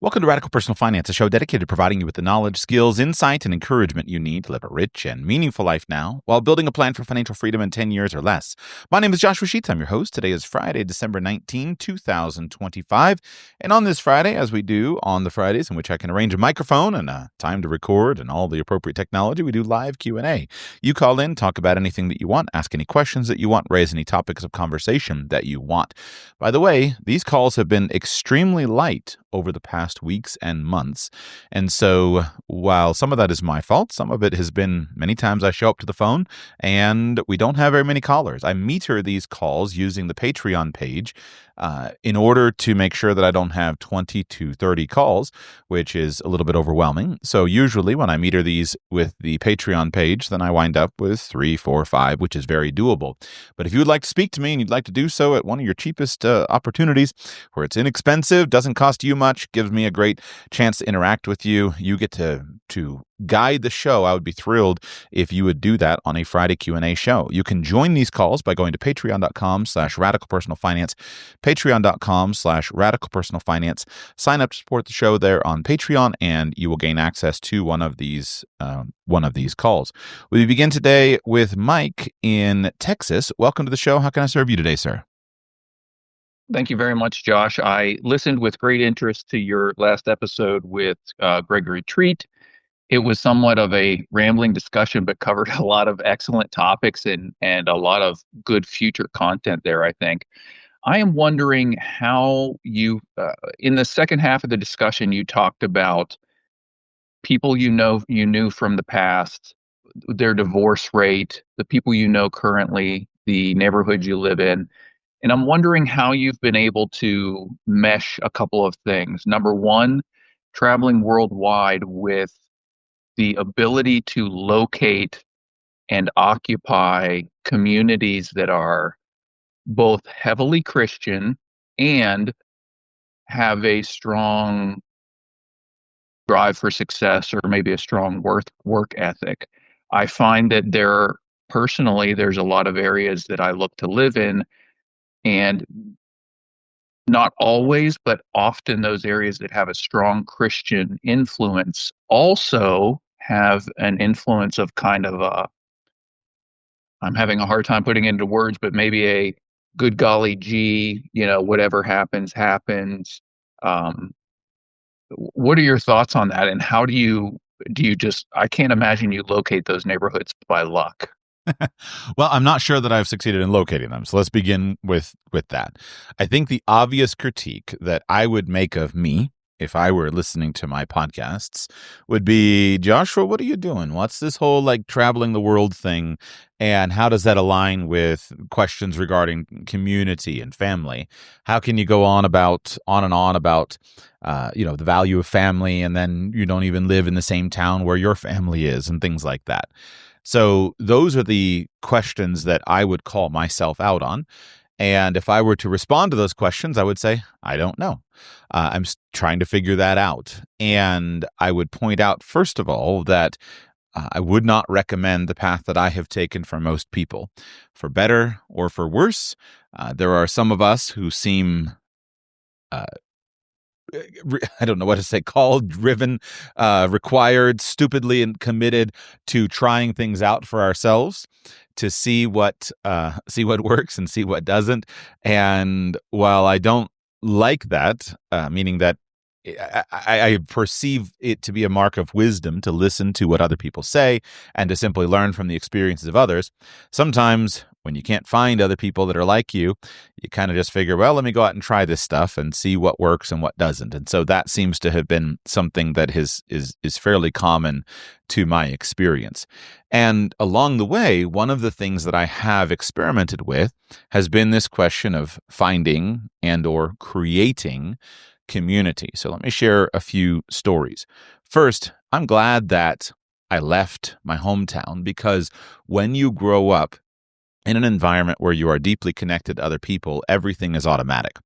Welcome to Radical Personal Finance, a show dedicated to providing you with the knowledge, skills, insight, and encouragement you need to live a rich and meaningful life now while building a plan for financial freedom in 10 years or less. My name is Joshua Sheets. I'm your host. Today is Friday, December 19, 2025. And on this Friday, as we do on the Fridays in which I can arrange a microphone and a time to record and all the appropriate technology, we do live Q&A. You call in, talk about anything that you want, ask any questions that you want, raise any topics of conversation that you want. By the way, these calls have been extremely light over the past weeks and months. And so while some of that is my fault, some of it has been many times I show up to the phone and we don't have very many callers. I meter these calls using the Patreon page in order to make sure that I don't have 20 to 30 calls, which is a little bit overwhelming. So usually when I meter these with the Patreon page, then I wind up with 3, 4, 5, which is very doable. But if you would like to speak to me and you'd like to do so at one of your cheapest opportunities where it's inexpensive, doesn't cost you much, gives me a great chance to interact with you, you get to guide the show, I would be thrilled if you would do that on a Friday Q&A show. You can join these calls by going to patreon.com/radicalpersonalfinance, patreon.com/radicalpersonalfinance. Sign up to support the show there on Patreon, and you will gain access to one of these calls. We begin today with Mike in Texas. Welcome to the show. How can I serve you today, sir? Thank you very much, Josh. I listened with great interest to your last episode with Gregory Treat. It was somewhat of a rambling discussion, but covered a lot of excellent topics and a lot of good future content there, I think. I am wondering how you, in the second half of the discussion, you talked about people you knew from the past, their divorce rate, the people you know currently, the neighborhood you live in. And I'm wondering how you've been able to mesh a couple of things. Number one, traveling worldwide with the ability to locate and occupy communities that are both heavily Christian and have a strong drive for success, or maybe a strong work ethic. I find that there's a lot of areas that I look to live in, and not always, but often those areas that have a strong Christian influence also have an influence of kind of I'm having a hard time putting into words, but maybe a good golly gee, whatever happens, happens. What are your thoughts on that? And how do you I can't imagine you locate those neighborhoods by luck. Well, I'm not sure that I've succeeded in locating them. So let's begin with that. I think the obvious critique that I would make of me if I were listening to my podcasts would be, Joshua, what are you doing? What's this whole traveling the world thing? And how does that align with questions regarding community and family? How can you go on and on about the value of family, and then you don't even live in the same town where your family is and things like that? So those are the questions that I would call myself out on. And if I were to respond to those questions, I would say, I don't know. I'm trying to figure that out. And I would point out, first of all, that I would not recommend the path that I have taken for most people. For better or for worse, there are some of us who seem I don't know what to say, called, driven, required, stupidly and committed to trying things out for ourselves to see what works and see what doesn't. And while I don't like that, meaning that I perceive it to be a mark of wisdom to listen to what other people say and to simply learn from the experiences of others, sometimes when you can't find other people that are like you kind of just figure, well, let me go out and try this stuff and see what works and what doesn't. And so that seems to have been something that is fairly common to my experience. And along the way, one of the things that I have experimented with has been this question of finding and or creating community. So let me share a few stories. First, I'm glad that I left my hometown, because when you grow up in an environment where you are deeply connected to other people, everything is automatic.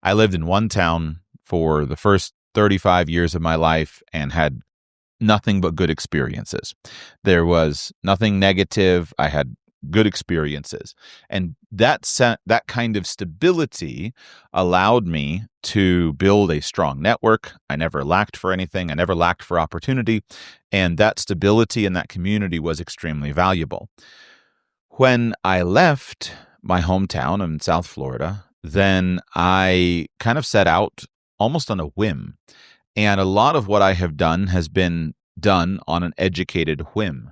I lived in one town for the first 35 years of my life and had nothing but good experiences. There was nothing negative. I had good experiences. And that kind of stability allowed me to build a strong network. I never lacked for anything. I never lacked for opportunity. And that stability in that community was extremely valuable. When I left my hometown in South Florida, then I kind of set out almost on a whim. And a lot of what I have done has been done on an educated whim.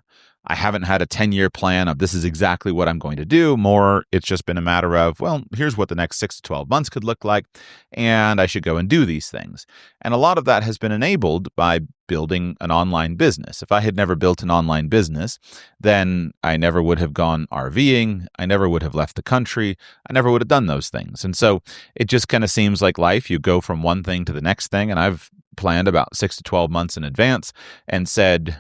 I haven't had a 10-year plan of this is exactly what I'm going to do. More, it's just been a matter of, well, here's what the next 6 to 12 months could look like, and I should go and do these things. And a lot of that has been enabled by building an online business. If I had never built an online business, then I never would have gone RVing. I never would have left the country. I never would have done those things. And so it just kind of seems like life. You go from one thing to the next thing, and I've planned about 6 to 12 months in advance and said,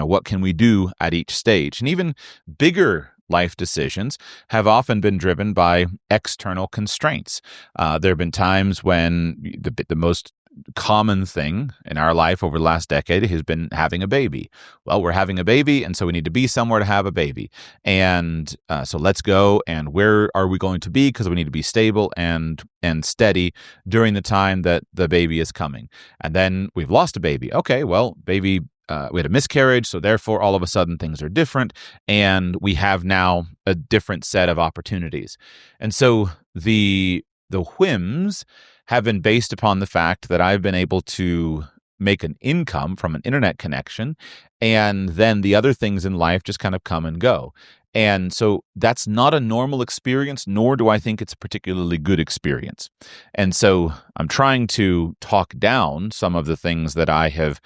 what can we do at each stage? And even bigger life decisions have often been driven by external constraints. There have been times when the most common thing in our life over the last decade has been having a baby. Well, we're having a baby, and so we need to be somewhere to have a baby. And so let's go, and where are we going to be? Because we need to be stable and steady during the time that the baby is coming. And then we've lost a baby. Okay, well, baby, we had a miscarriage, so therefore all of a sudden things are different, and we have now a different set of opportunities. And so the whims have been based upon the fact that I've been able to make an income from an internet connection, and then the other things in life just kind of come and go. And so that's not a normal experience, nor do I think it's a particularly good experience. And so I'm trying to talk down some of the things that I have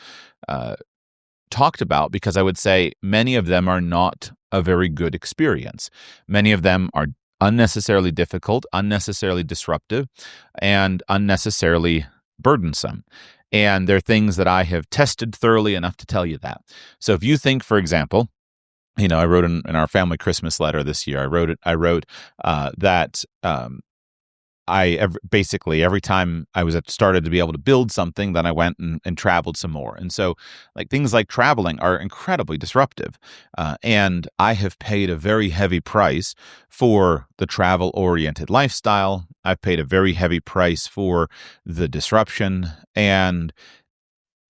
talked about, because I would say many of them are not a very good experience. Many of them are unnecessarily difficult, unnecessarily disruptive, and unnecessarily burdensome. And they're things that I have tested thoroughly enough to tell you that. So if you think, for example, I wrote in our family Christmas letter this year, I wrote that basically every time I was started to be able to build something, then I went and traveled some more. And so things like traveling are incredibly disruptive. And I have paid a very heavy price for the travel-oriented lifestyle. I've paid a very heavy price for the disruption. And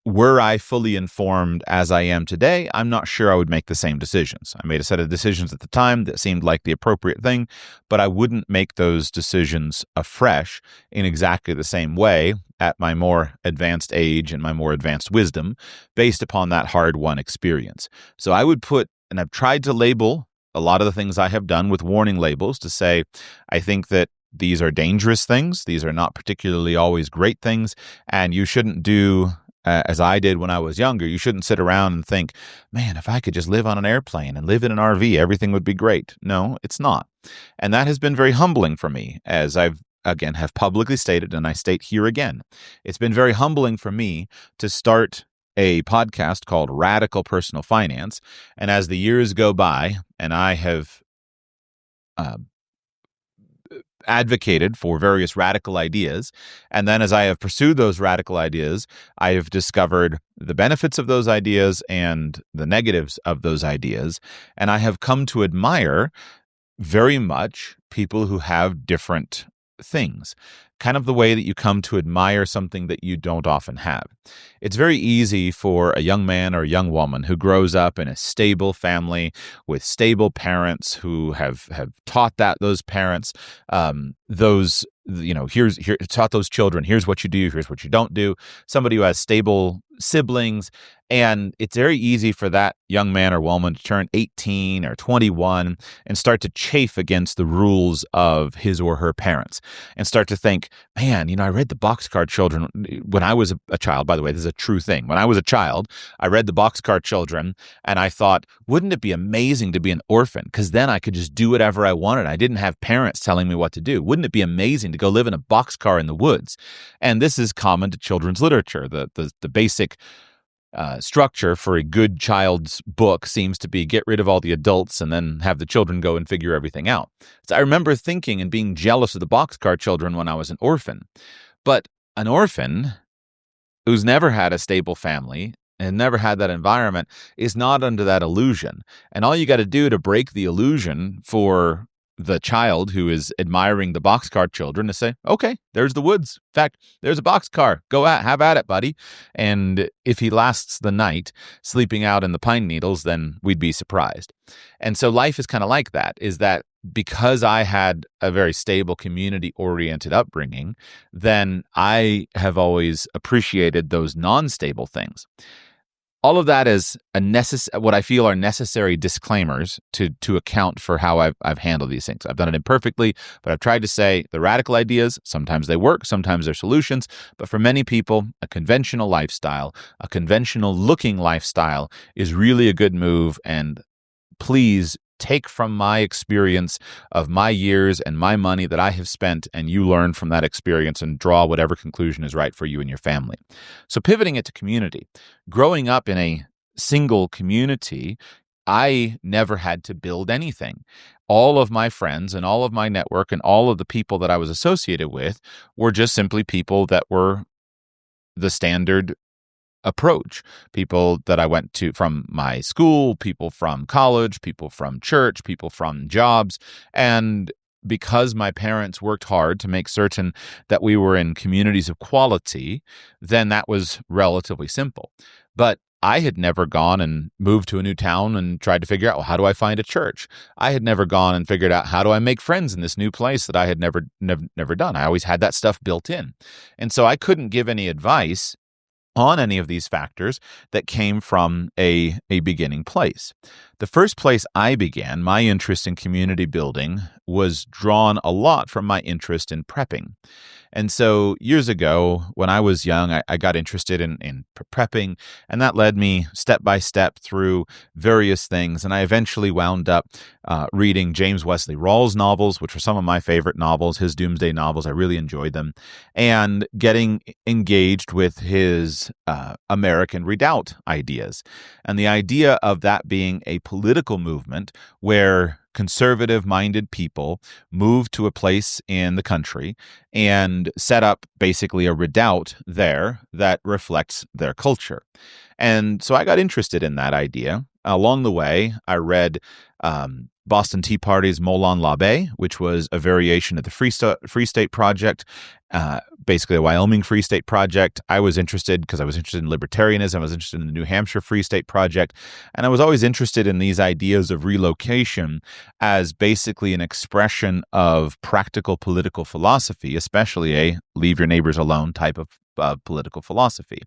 were I fully informed as I am today, I'm not sure I would make the same decisions. I made a set of decisions at the time that seemed like the appropriate thing, but I wouldn't make those decisions afresh in exactly the same way at my more advanced age and my more advanced wisdom based upon that hard-won experience. So I would and I've tried to label a lot of the things I have done with warning labels to say, I think that these are dangerous things. These are not particularly always great things, and you shouldn't do as I did when I was younger. You shouldn't sit around and think, man, if I could just live on an airplane and live in an RV, everything would be great. No, it's not. And that has been very humbling for me, as I've, again, have publicly stated, and I state here again. It's been very humbling for me to start a podcast called Radical Personal Finance. And as the years go by, and I have advocated for various radical ideas. And then as I have pursued those radical ideas, I have discovered the benefits of those ideas and the negatives of those ideas. And I have come to admire very much people who have different things, kind of the way that you come to admire something that you don't often have. It's very easy for a young man or a young woman who grows up in a stable family with stable parents who have taught those parents, taught those children, here's what you do, here's what you don't do. Somebody who has stable siblings, and it's very easy for that young man or woman to turn 18 or 21 and start to chafe against the rules of his or her parents and start to think, man, I read the Boxcar Children when I was a child. By the way, this is a true thing. When I was a child, I read the Boxcar Children, and I thought, wouldn't it be amazing to be an orphan? Because then I could just do whatever I wanted. I didn't have parents telling me what to do. Wouldn't it be amazing to go live in a boxcar in the woods? And this is common to children's literature. The basic structure for a good child's book seems to be get rid of all the adults and then have the children go and figure everything out. So I remember thinking and being jealous of the Boxcar Children when I was an orphan. But an orphan who's never had a stable family and never had that environment is not under that illusion. And all you got to do to break the illusion for the child who is admiring the boxcar children is say, okay, there's the woods. In fact, there's a boxcar. Have at it, buddy. And if he lasts the night sleeping out in the pine needles, then we'd be surprised. And so life is kind of like that, is that because I had a very stable community-oriented upbringing, then I have always appreciated those non-stable things. All of that is what I feel are necessary disclaimers to account for how I've handled these things. I've done it imperfectly, but I've tried to say the radical ideas, sometimes they work, sometimes they're solutions. But for many people, a conventional lifestyle, a conventional looking lifestyle is really a good move. And please take from my experience of my years and my money that I have spent, and you learn from that experience and draw whatever conclusion is right for you and your family. So pivoting it to community, growing up in a single community, I never had to build anything. All of my friends and all of my network and all of the people that I was associated with were just simply people that were the standard approach. People that I went to from my school, people from college, people from church, people from jobs. And because my parents worked hard to make certain that we were in communities of quality, then that was relatively simple. But I had never gone and moved to a new town and tried to figure out, well, how do I find a church? I had never gone and figured out, how do I make friends in this new place that I had never done? I always had that stuff built in. And so I couldn't give any advice on any of these factors that came from a beginning place. The first place I began my interest in community building was drawn a lot from my interest in prepping. And so years ago, when I was young, I got interested in prepping, and that led me step by step through various things. And I eventually wound up reading James Wesley Rawls' novels, which were some of my favorite novels, his doomsday novels. I really enjoyed them. And getting engaged with his American Redoubt ideas. And the idea of that being a political movement where conservative-minded people moved to a place in the country and set up basically a redoubt there that reflects their culture. And so I got interested in that idea. Along the way, I read Boston Tea Party's Molon Labe, which was a variation of the Free State Project, basically a Wyoming Free State Project. I was interested because I was interested in libertarianism. I was interested in the New Hampshire Free State Project. And I was always interested in these ideas of relocation as basically an expression of practical political philosophy, especially a leave your neighbors alone type of political philosophy.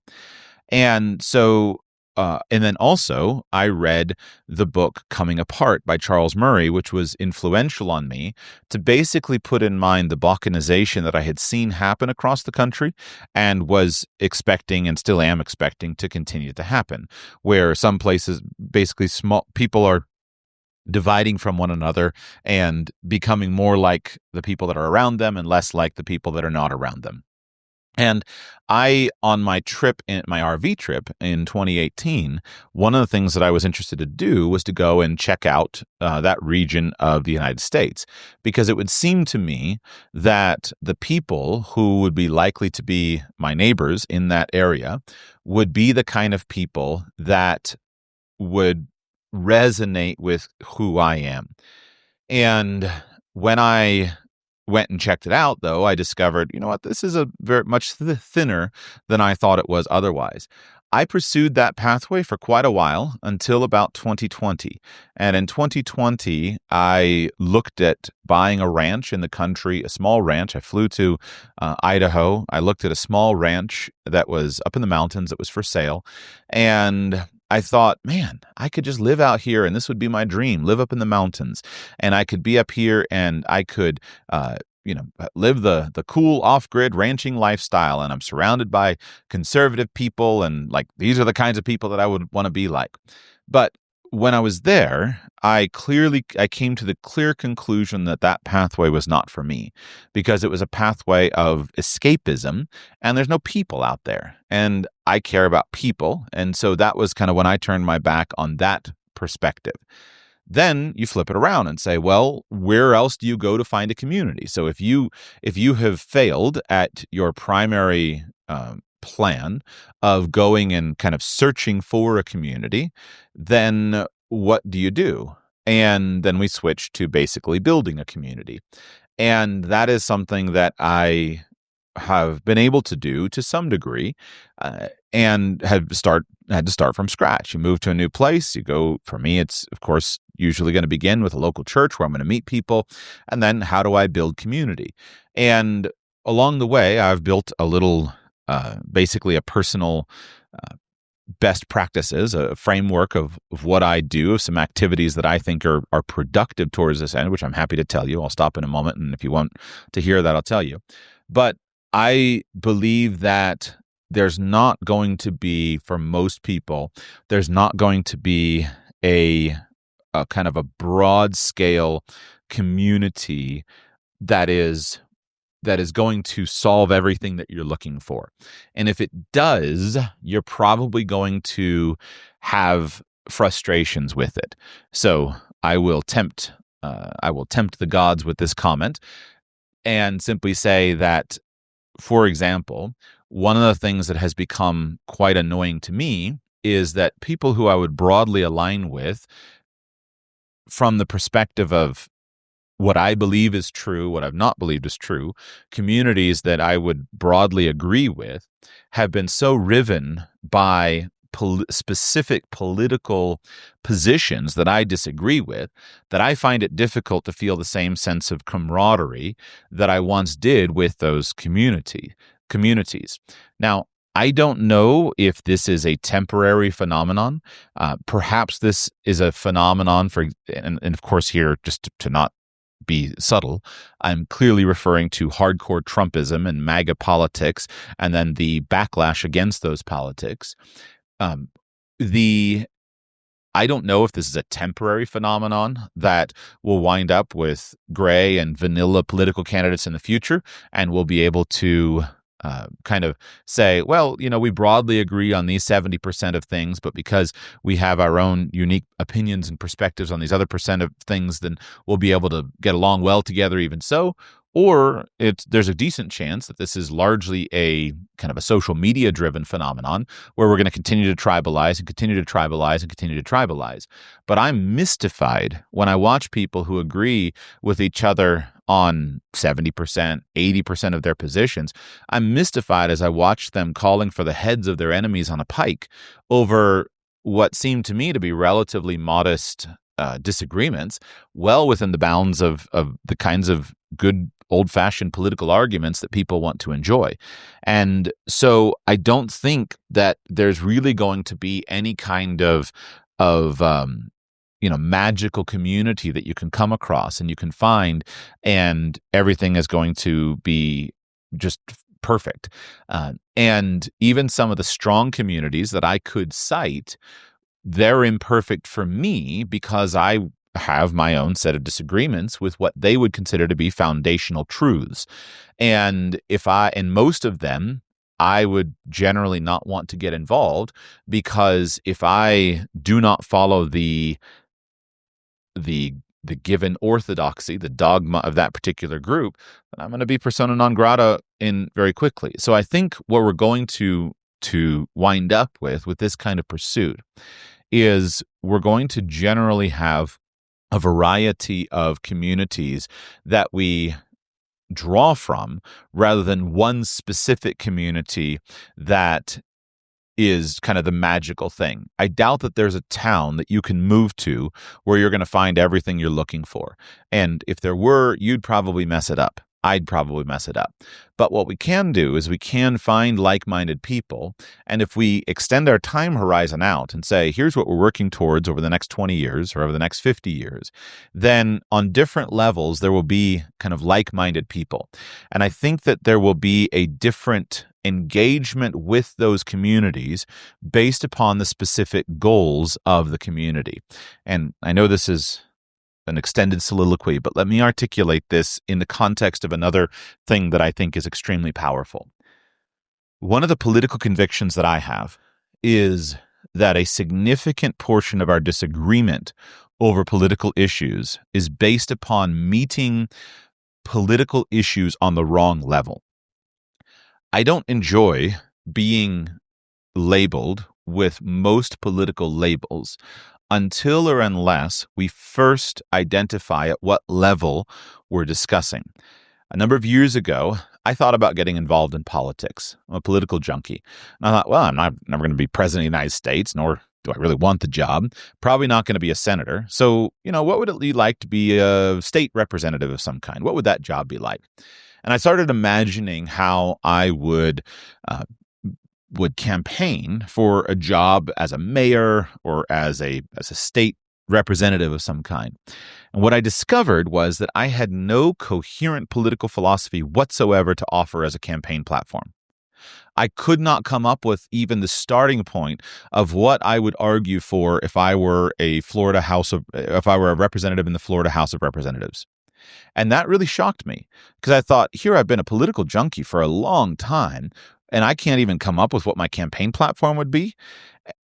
And so and then also, I read the book Coming Apart by Charles Murray, which was influential on me to basically put in mind the balkanization that I had seen happen across the country and was expecting and still am expecting to continue to happen, where some places basically small people are dividing from one another and becoming more like the people that are around them and less like the people that are not around them. And on my RV trip in 2018, one of the things that I was interested to do was to go and check out that region of the United States, because it would seem to me that the people who would be likely to be my neighbors in that area would be the kind of people that would resonate with who I am. And when I went and checked it out, though, I discovered, you know what, this is a very much thinner than I thought it was otherwise. I pursued that pathway for quite a while until about 2020. And in 2020, I looked at buying a ranch in the country, a small ranch. I flew to Idaho. I looked at a small ranch that was up in the mountains that was for sale. And I thought, man, I could just live out here and this would be my dream, live up in the mountains. And I could be up here and I could, live the cool off-grid ranching lifestyle. And I'm surrounded by conservative people. And like, these are the kinds of people that I would want to be like. But when I was there, I came to the clear conclusion that that pathway was not for me, because it was a pathway of escapism and there's no people out there. And I care about people. And so that was kind of when I turned my back on that perspective. Then you flip it around and say, well, where else do you go to find a community? So if you have failed at your primary plan of going and kind of searching for a community, then what do you do? And then we switch to basically building a community. And that is something that I have been able to do to some degree, and had to start from scratch. You move to a new place, you go, for me, it's of course usually going to begin with a local church where I'm going to meet people. And then how do I build community? And along the way, I've built a little, basically a personal best practices, a framework of what I do, some activities that I think are productive towards this end, which I'm happy to tell you. I'll stop in a moment, and if you want to hear that, I'll tell you. But I believe that there's not going to be, for most people, there's not going to be a kind of a broad scale community that is going to solve everything that you're looking for. And if it does, you're probably going to have frustrations with it. So I will tempt the gods with this comment and simply say that, for example, one of the things that has become quite annoying to me is that people who I would broadly align with from the perspective of what I believe is true, what I've not believed is true, communities that I would broadly agree with, have been so riven by specific political positions that I disagree with, that I find it difficult to feel the same sense of camaraderie that I once did with those communities. Now, I don't know if this is a temporary phenomenon. Perhaps this is a phenomenon and of course here, just to not be subtle, I'm clearly referring to hardcore Trumpism and MAGA politics, and then the backlash against those politics. I don't know if this is a temporary phenomenon that will wind up with gray and vanilla political candidates in the future, and we'll be able to kind of say, well, we broadly agree on these 70% of things, but because we have our own unique opinions and perspectives on these other percent of things, then we'll be able to get along well together even so. Or there's a decent chance that this is largely a kind of a social media driven phenomenon where we're going to continue to tribalize and continue to tribalize and continue to tribalize. But I'm mystified when I watch people who agree with each other on 70%, 80% of their positions. I'm mystified as I watch them calling for the heads of their enemies on a pike over what seemed to me to be relatively modest disagreements, well within the bounds of the kinds of good old-fashioned political arguments that people want to enjoy. And so I don't think that there's really going to be any kind of magical community that you can come across and you can find, and everything is going to be just perfect. And even some of the strong communities that I could cite, they're imperfect for me because I have my own set of disagreements with what they would consider to be foundational truths. And in most of them, I would generally not want to get involved, because if I do not follow the given orthodoxy, the dogma of that particular group, then I'm going to be persona non grata in very quickly. So I think what we're going to wind up with this kind of pursuit is we're going to generally have a variety of communities that we draw from, rather than one specific community that is kind of the magical thing. I doubt that there's a town that you can move to where you're going to find everything you're looking for. And if there were, you'd probably mess it up. I'd probably mess it up. But what we can do is we can find like-minded people. And if we extend our time horizon out and say, here's what we're working towards over the next 20 years or over the next 50 years, then on different levels, there will be kind of like-minded people. And I think that there will be a different engagement with those communities based upon the specific goals of the community. And I know this is an extended soliloquy, but let me articulate this in the context of another thing that I think is extremely powerful. One of the political convictions that I have is that a significant portion of our disagreement over political issues is based upon meeting political issues on the wrong level. I don't enjoy being labeled with most political labels until or unless we first identify at what level we're discussing. A number of years ago, I thought about getting involved in politics. I'm a political junkie. And I thought, well, I'm never going to be president of the United States, nor do I really want the job. Probably not going to be a senator. So, what would it be like to be a state representative of some kind? What would that job be like? And I started imagining how I would campaign for a job as a mayor or as a state representative of some kind. And what I discovered was that I had no coherent political philosophy whatsoever to offer as a campaign platform. I could not come up with even the starting point of what I would argue for if I were a representative in the Florida House of Representatives. And that really shocked me because I thought, here I've been a political junkie for a long time, and I can't even come up with what my campaign platform would be.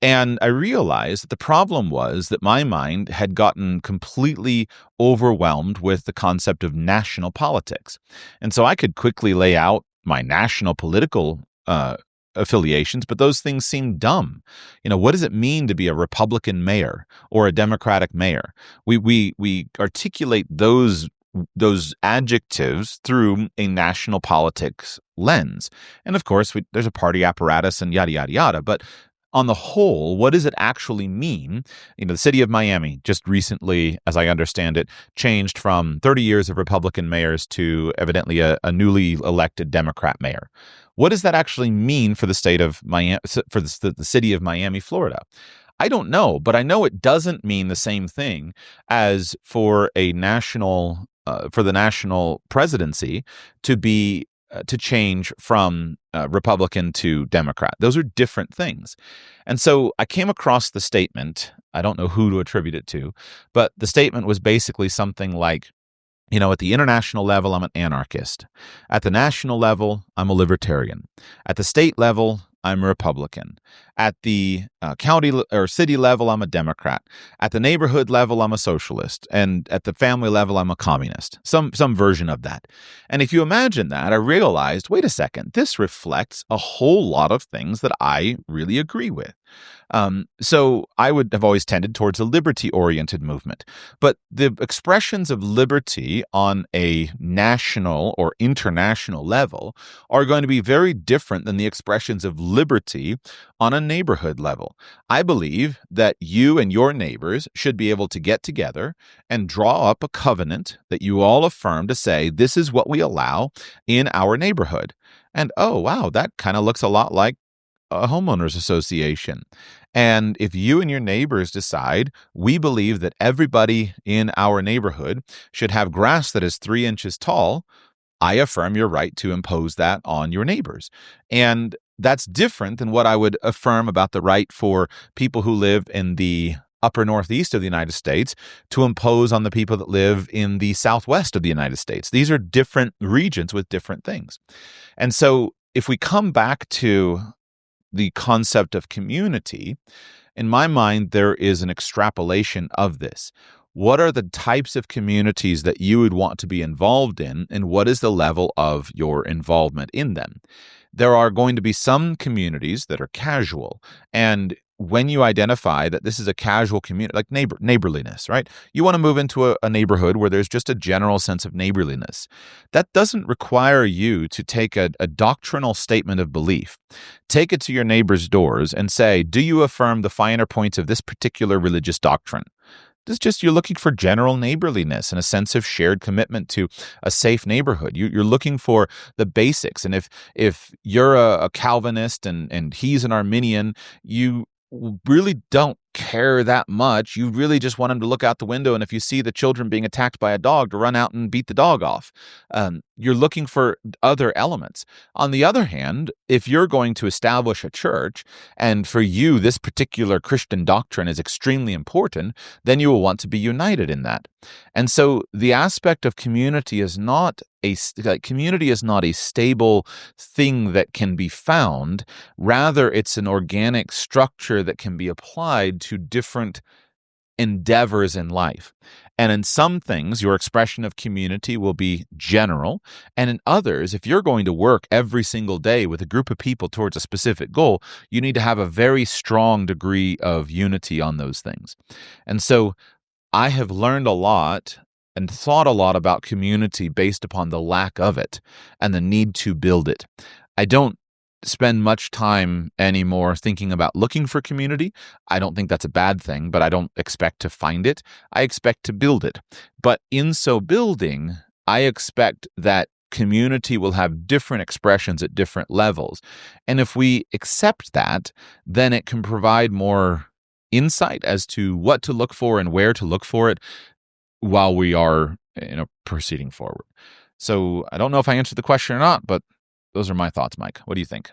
And I realized that the problem was that my mind had gotten completely overwhelmed with the concept of national politics. And so I could quickly lay out my national political affiliations, but those things seem dumb. What does it mean to be a Republican mayor or a Democratic mayor? We articulate those adjectives through a national politics lens. And of course, there's a party apparatus and yada, yada, yada. But on the whole, what does it actually mean? The city of Miami just recently, as I understand it, changed from 30 years of Republican mayors to evidently a newly elected Democrat mayor. What does that actually mean for the state of Miami, for the city of Miami, Florida? I don't know, but I know it doesn't mean the same thing as for the national presidency to change from Republican to Democrat. Those are different things. And so I came across the statement. I don't know who to attribute it to, but the statement was basically something like, at the international level, I'm an anarchist. At the national level, I'm a libertarian. At the state level, I'm a Republican. At the county or city level, I'm a Democrat. At the neighborhood level, I'm a socialist. And at the family level, I'm a communist. Some version of that. And if you imagine that, I realized, wait a second, this reflects a whole lot of things that I really agree with. So I would have always tended towards a liberty-oriented movement. But the expressions of liberty on a national or international level are going to be very different than the expressions of liberty on a neighborhood level. I believe that you and your neighbors should be able to get together and draw up a covenant that you all affirm to say, this is what we allow in our neighborhood. And oh, wow, that kind of looks a lot like a homeowners association. And if you and your neighbors decide, we believe that everybody in our neighborhood should have grass that is 3 inches tall, I affirm your right to impose that on your neighbors. And that's different than what I would affirm about the right for people who live in the upper northeast of the United States to impose on the people that live in the southwest of the United States. These are different regions with different things. And so if we come back to the concept of community, in my mind, there is an extrapolation of this. What are the types of communities that you would want to be involved in, and what is the level of your involvement in them? There are going to be some communities that are casual, and when you identify that this is a casual community, like neighborliness, right? You want to move into a neighborhood where there's just a general sense of neighborliness. That doesn't require you to take a doctrinal statement of belief. Take it to your neighbor's doors and say, do you affirm the finer points of this particular religious doctrine? It's just you're looking for general neighborliness and a sense of shared commitment to a safe neighborhood. You're looking for the basics. And if you're a Calvinist and he's an Arminian, you really don't care that much. You really just want him to look out the window, and if you see the children being attacked by a dog, to run out and beat the dog off. You're looking for other elements. On the other hand, if you're going to establish a church, and for you this particular Christian doctrine is extremely important, then you will want to be united in that. And so the aspect of community is not a stable thing that can be found. Rather, it's an organic structure that can be applied to different endeavors in life. And in some things, your expression of community will be general. And in others, if you're going to work every single day with a group of people towards a specific goal, you need to have a very strong degree of unity on those things. And so I have learned a lot and thought a lot about community based upon the lack of it and the need to build it. I don't spend much time anymore thinking about looking for community. I don't think that's a bad thing, but I don't expect to find it. I expect to build it. But in so building, I expect that community will have different expressions at different levels. And if we accept that, then it can provide more insight as to what to look for and where to look for it while we are, proceeding forward. So I don't know if I answered the question or not, but those are my thoughts, Mike. What do you think?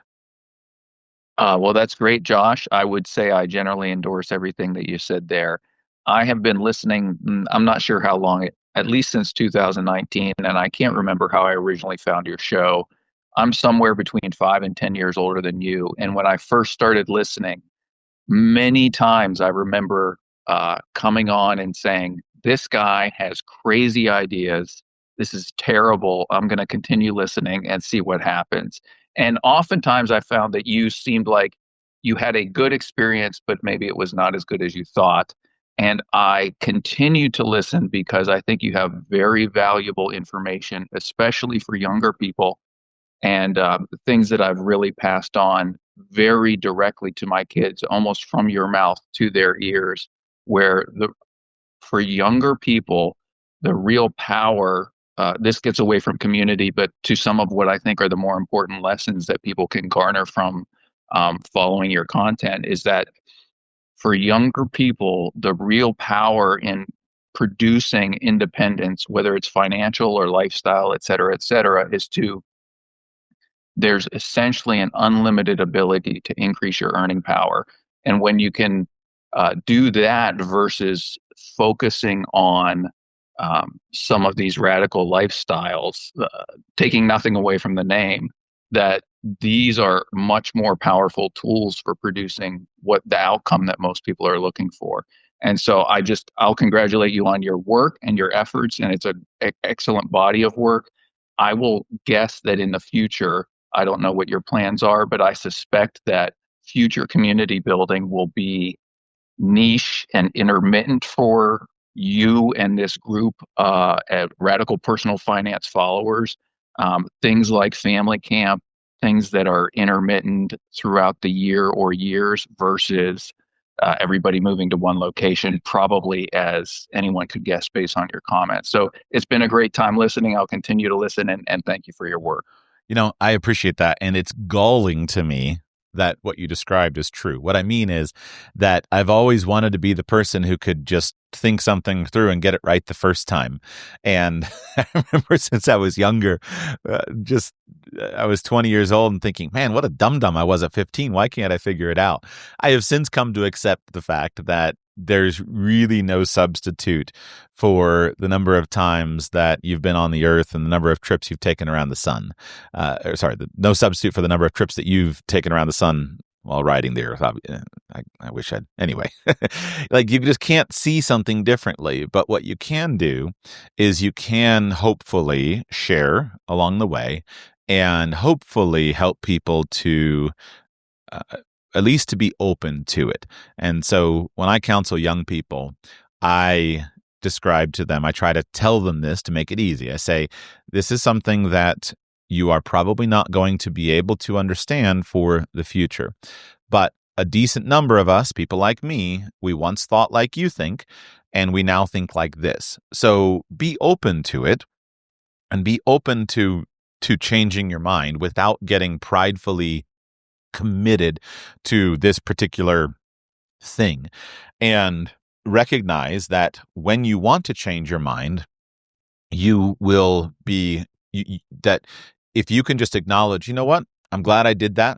Well, that's great, Josh. I would say I generally endorse everything that you said there. I have been listening, I'm not sure how long, at least since 2019, and I can't remember how I originally found your show. I'm somewhere between 5 and 10 years older than you. And when I first started listening, many times I remember coming on and saying, this guy has crazy ideas. This is terrible. I'm going to continue listening and see what happens. And oftentimes I found that you seemed like you had a good experience, but maybe it was not as good as you thought. And I continue to listen because I think you have very valuable information, especially for younger people, and things that I've really passed on very directly to my kids, almost from your mouth to their ears, where for younger people, the real power, this gets away from community, but to some of what I think are the more important lessons that people can garner from following your content, is that for younger people, the real power in producing independence, whether it's financial or lifestyle, et cetera, is there's essentially an unlimited ability to increase your earning power. And when you can do that versus focusing on some of these radical lifestyles, taking nothing away from the name, that these are much more powerful tools for producing what the outcome that most people are looking for. And so I'll congratulate you on your work and your efforts, and it's an excellent body of work. I will guess that in the future, I don't know what your plans are, but I suspect that future community building will be niche and intermittent for you and this group at Radical Personal Finance followers. Things like family camp, things that are intermittent throughout the year or years versus everybody moving to one location, probably, as anyone could guess based on your comments. So it's been a great time listening. I'll continue to listen, and thank you for your work. I appreciate that. And it's galling to me that what you described is true. What I mean is that I've always wanted to be the person who could just think something through and get it right the first time. And I remember since I was younger, I was 20 years old and thinking, man, what a dum-dum I was at 15. Why can't I figure it out? I have since come to accept the fact that there's really no substitute for the number of times that you've been on the earth and the number of trips you've taken around the sun. No substitute for the number of trips that you've taken around the sun while riding the earth. I wish I'd, anyway. Like, you just can't see something differently. But what you can do is you can hopefully share along the way and hopefully help people to at least to be open to it. And so when I counsel young people, I describe to them, I try to tell them this to make it easy. I say, this is something that you are probably not going to be able to understand for the future. But a decent number of us, people like me, we once thought like you think, and we now think like this. So be open to it and be open to changing your mind without getting pridefully committed to this particular thing, and recognize that when you want to change your mind, you will be that if you can just acknowledge, you know what, I'm glad I did that,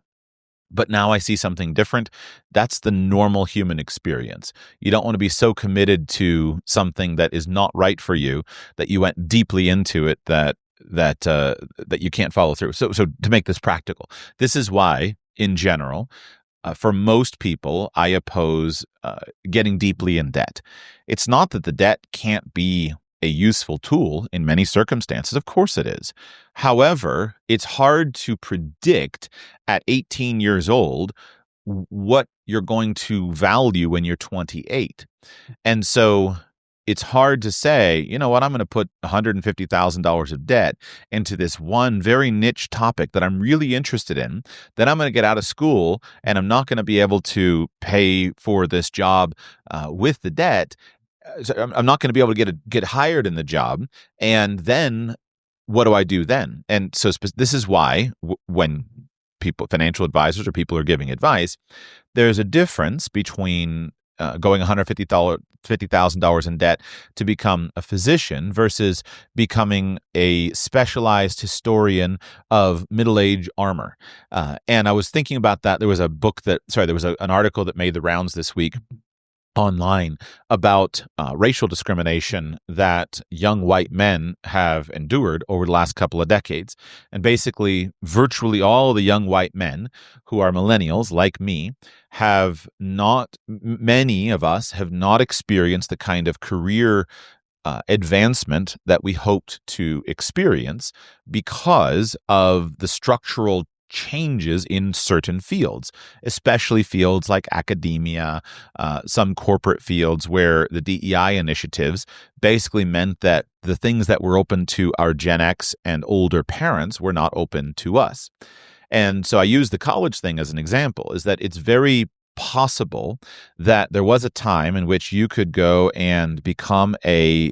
but now I see something different. That's the normal human experience. You don't want to be so committed to something that is not right for you that you went deeply into it that you can't follow through. So to make this practical, this is why, in general, for most people, I oppose getting deeply in debt. It's not that the debt can't be a useful tool in many circumstances. Of course it is. However, it's hard to predict at 18 years old what you're going to value when you're 28. And so it's hard to say, you know what, I'm going to put $150,000 of debt into this one very niche topic that I'm really interested in. Then I'm going to get out of school and I'm not going to be able to pay for this job with the debt. So I'm not going to be able to get hired in the job. And then what do I do then? And so this is why when financial advisors or people are giving advice, there's a difference between going $150,000 in debt to become a physician versus becoming a specialized historian of middle-age armor. And I was thinking about that. There was an article that made the rounds this week online about racial discrimination that young white men have endured over the last couple of decades. And basically, virtually all the young white men who are millennials, like me, many of us have not experienced the kind of career advancement that we hoped to experience because of the structural changes in certain fields, especially fields like academia, some corporate fields where the DEI initiatives basically meant that the things that were open to our Gen X and older parents were not open to us. And so I use the college thing as an example, is that it's very possible that there was a time in which you could go and become a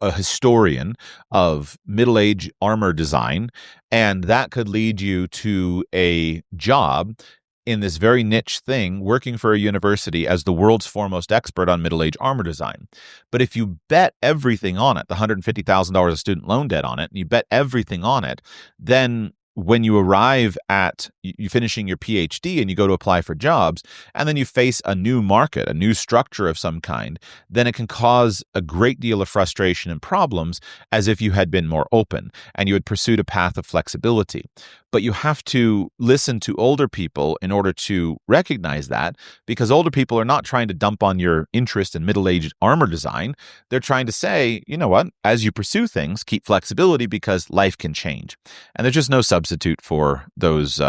a historian of middle-age armor design, and that could lead you to a job in this very niche thing, working for a university as the world's foremost expert on middle-age armor design. But if you bet everything on it, the $150,000 of student loan debt on it, and you bet everything on it, then when you arrive at you finishing your PhD and you go to apply for jobs, and then you face a new market, a new structure of some kind, then it can cause a great deal of frustration and problems as if you had been more open and you had pursued a path of flexibility. But you have to listen to older people in order to recognize that, because older people are not trying to dump on your interest in middle-aged armor design. They're trying to say, you know what, as you pursue things, keep flexibility because life can change. And there's just no substitute for those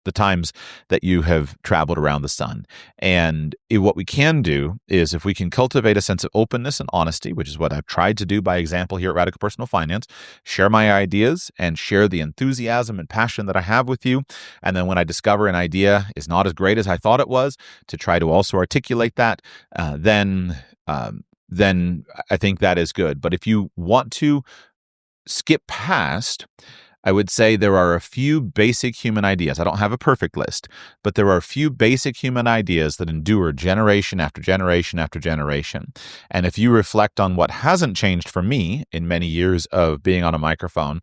the times that you have traveled around the sun. And what we can do is, if we can cultivate a sense of openness and honesty, which is what I've tried to do by example here at Radical Personal Finance, share my ideas and share the enthusiasm and passion that I have with you. And then when I discover an idea is not as great as I thought it was, to try to also articulate that, then I think that is good. But if you want to skip past, I would say there are a few basic human ideas. I don't have a perfect list, but there are a few basic human ideas that endure generation after generation after generation. And if you reflect on what hasn't changed for me in many years of being on a microphone,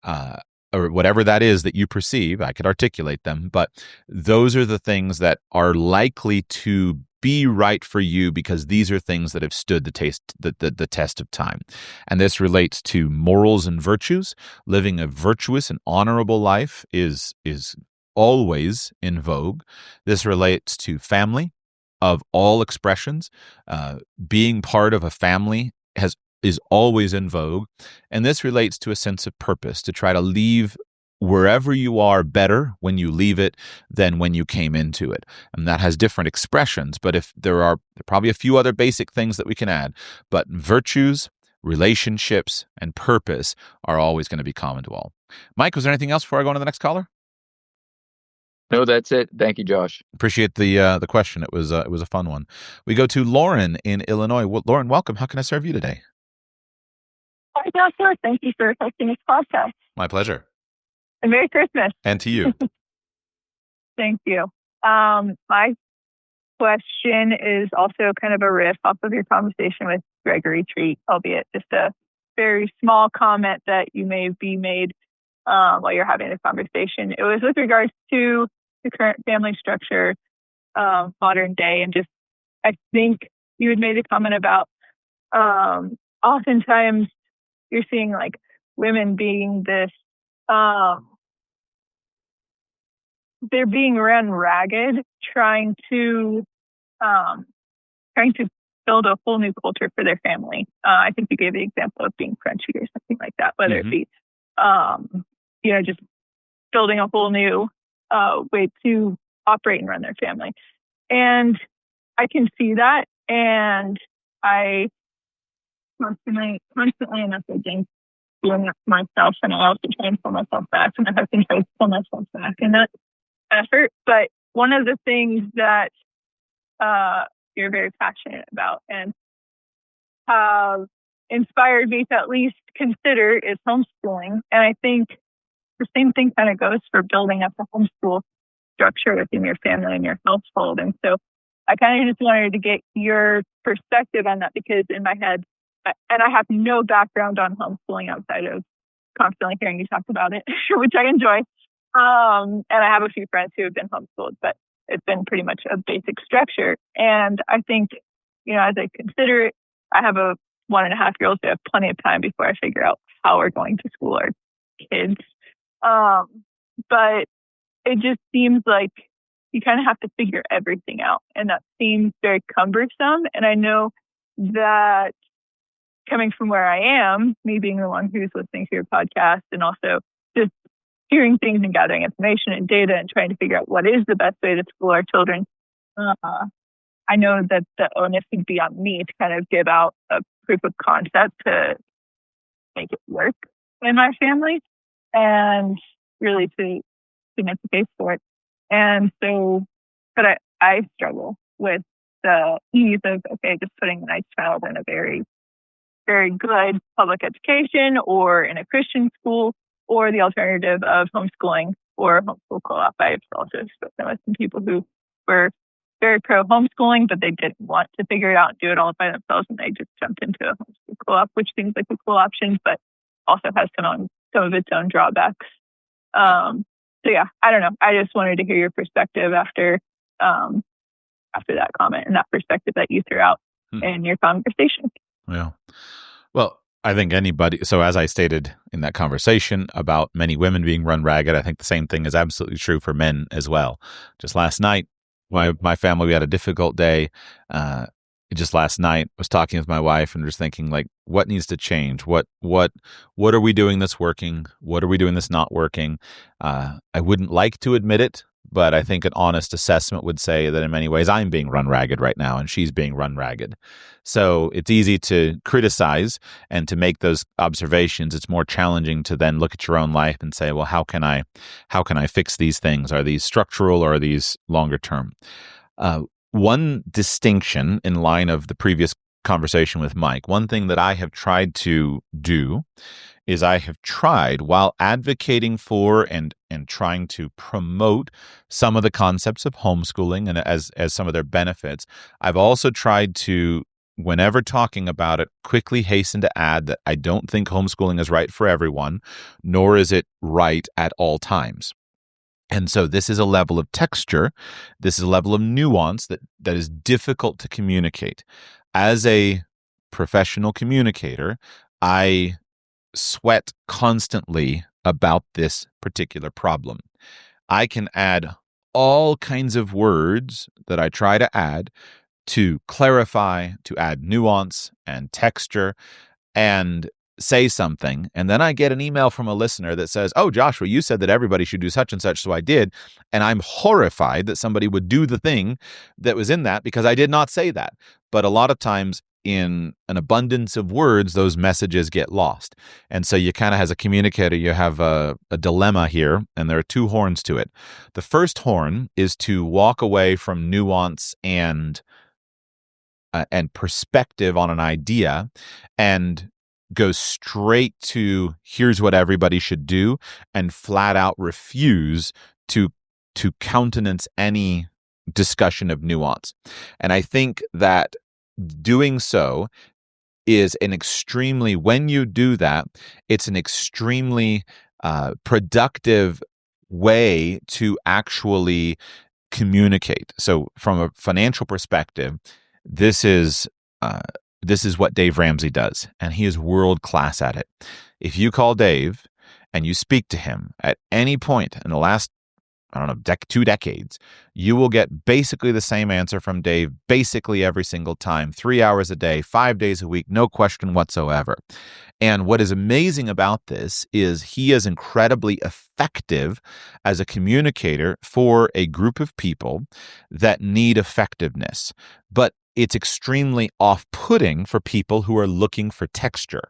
or whatever that is that you perceive, I could articulate them, but those are the things that are likely to be right for you, because these are things that have stood the test of time. And this relates to morals and virtues. Living a virtuous and honorable life is always in vogue. This relates to family of all expressions. Being part of a family is always in vogue. And this relates to a sense of purpose, to try to leave wherever you are better when you leave it than when you came into it. And that has different expressions, but if there are probably a few other basic things that we can add, but virtues, relationships, and purpose are always going to be common to all. Mike, was there anything else before I go on to the next caller? No, that's it. Thank you, Josh. Appreciate the question. It was a fun one. We go to Lauren in Illinois. Lauren, welcome. How can I serve you today? Hi, Joshua. Thank you for hosting this podcast. My pleasure. And Merry Christmas. And to you. Thank you. My question is also kind of a riff off of your conversation with Gregory Treat, albeit just a very small comment that you may be made while you're having the conversation. It was with regards to the current family structure, modern day, and just, I think you had made a comment about oftentimes you're seeing like women being this they're being run ragged, trying to build a whole new culture for their family. I think you gave the example of being crunchy or something like that, whether it be, just building a whole new way to operate and run their family. And I can see that. And I constantly am messaging doing that myself. And I also try and pull myself back. And I have to try to pull myself back in that effort. But one of the things that you're very passionate about and have inspired me to at least consider is homeschooling. And I think the same thing kind of goes for building up a homeschool structure within your family and your household. And so I kind of just wanted to get your perspective on that, because in my head, and I have no background on homeschooling outside of constantly hearing you talk about it, which I enjoy. And I have a few friends who have been homeschooled, but it's been pretty much a basic structure. And I think, as I consider it, I have a 1.5-year-old, so I have plenty of time before I figure out how we're going to school our kids. But it just seems like you kind of have to figure everything out. And that seems very cumbersome. And I know that coming from where I am, me being the one who's listening to your podcast and also just hearing things and gathering information and data and trying to figure out what is the best way to school our children, I know that the onus would be on me to kind of give out a proof of concept to make it work in my family and really to make the case for it. And so, but I struggle with the ease of, just putting a nice child in a very, very good public education or in a Christian school, or the alternative of homeschooling or homeschool co-op. I've also spoken with some people who were very pro homeschooling, but they didn't want to figure it out and do it all by themselves, and they just jumped into a homeschool co-op, which seems like a cool option, but also has some of its own drawbacks. So yeah, I don't know. I just wanted to hear your perspective after that comment and that perspective that you threw out in your conversation. Yeah. Well, I think so as I stated in that conversation about many women being run ragged, I think the same thing is absolutely true for men as well. Just last night, my family, we had a difficult day. Just last night, I was talking with my wife and just thinking, like, what needs to change? What are we doing that's working? What are we doing that's not working? I wouldn't like to admit it, but I think an honest assessment would say that in many ways I'm being run ragged right now and she's being run ragged. So it's easy to criticize and to make those observations. It's more challenging to then look at your own life and say, well, how can I fix these things? Are these structural or are these longer term? One distinction in line of the previous conversation with Mike, one thing that I have tried to do is I have tried, while advocating for and trying to promote some of the concepts of homeschooling and as some of their benefits, I've also tried to, whenever talking about it, quickly hasten to add that I don't think homeschooling is right for everyone, nor is it right at all times. And so this is a level of texture, this is a level of nuance that is difficult to communicate. As a professional communicator, I sweat constantly about this particular problem. I can add all kinds of words that I try to add to clarify, to add nuance and texture, and say something, and then I get an email from a listener that says, oh, Joshua, you said that everybody should do such and such, so I did, and I'm horrified that somebody would do the thing that was in that because I did not say that. But a lot of times in an abundance of words, those messages get lost. And so you kind of, as a communicator, you have a dilemma here, and there are two horns to it. The first horn is to walk away from nuance and perspective on an idea and go straight to here's what everybody should do and flat out refuse to countenance any discussion of nuance. And I think that doing so is when you do that, it's an extremely productive way to actually communicate. So from a financial perspective, this is what Dave Ramsey does, and he is world class at it. If you call Dave and you speak to him at any point in the last, I don't know, 2 decades, you will get basically the same answer from Dave basically every single time, 3 hours a day, 5 days a week, no question whatsoever. And what is amazing about this is he is incredibly effective as a communicator for a group of people that need effectiveness. But it's extremely off-putting for people who are looking for texture.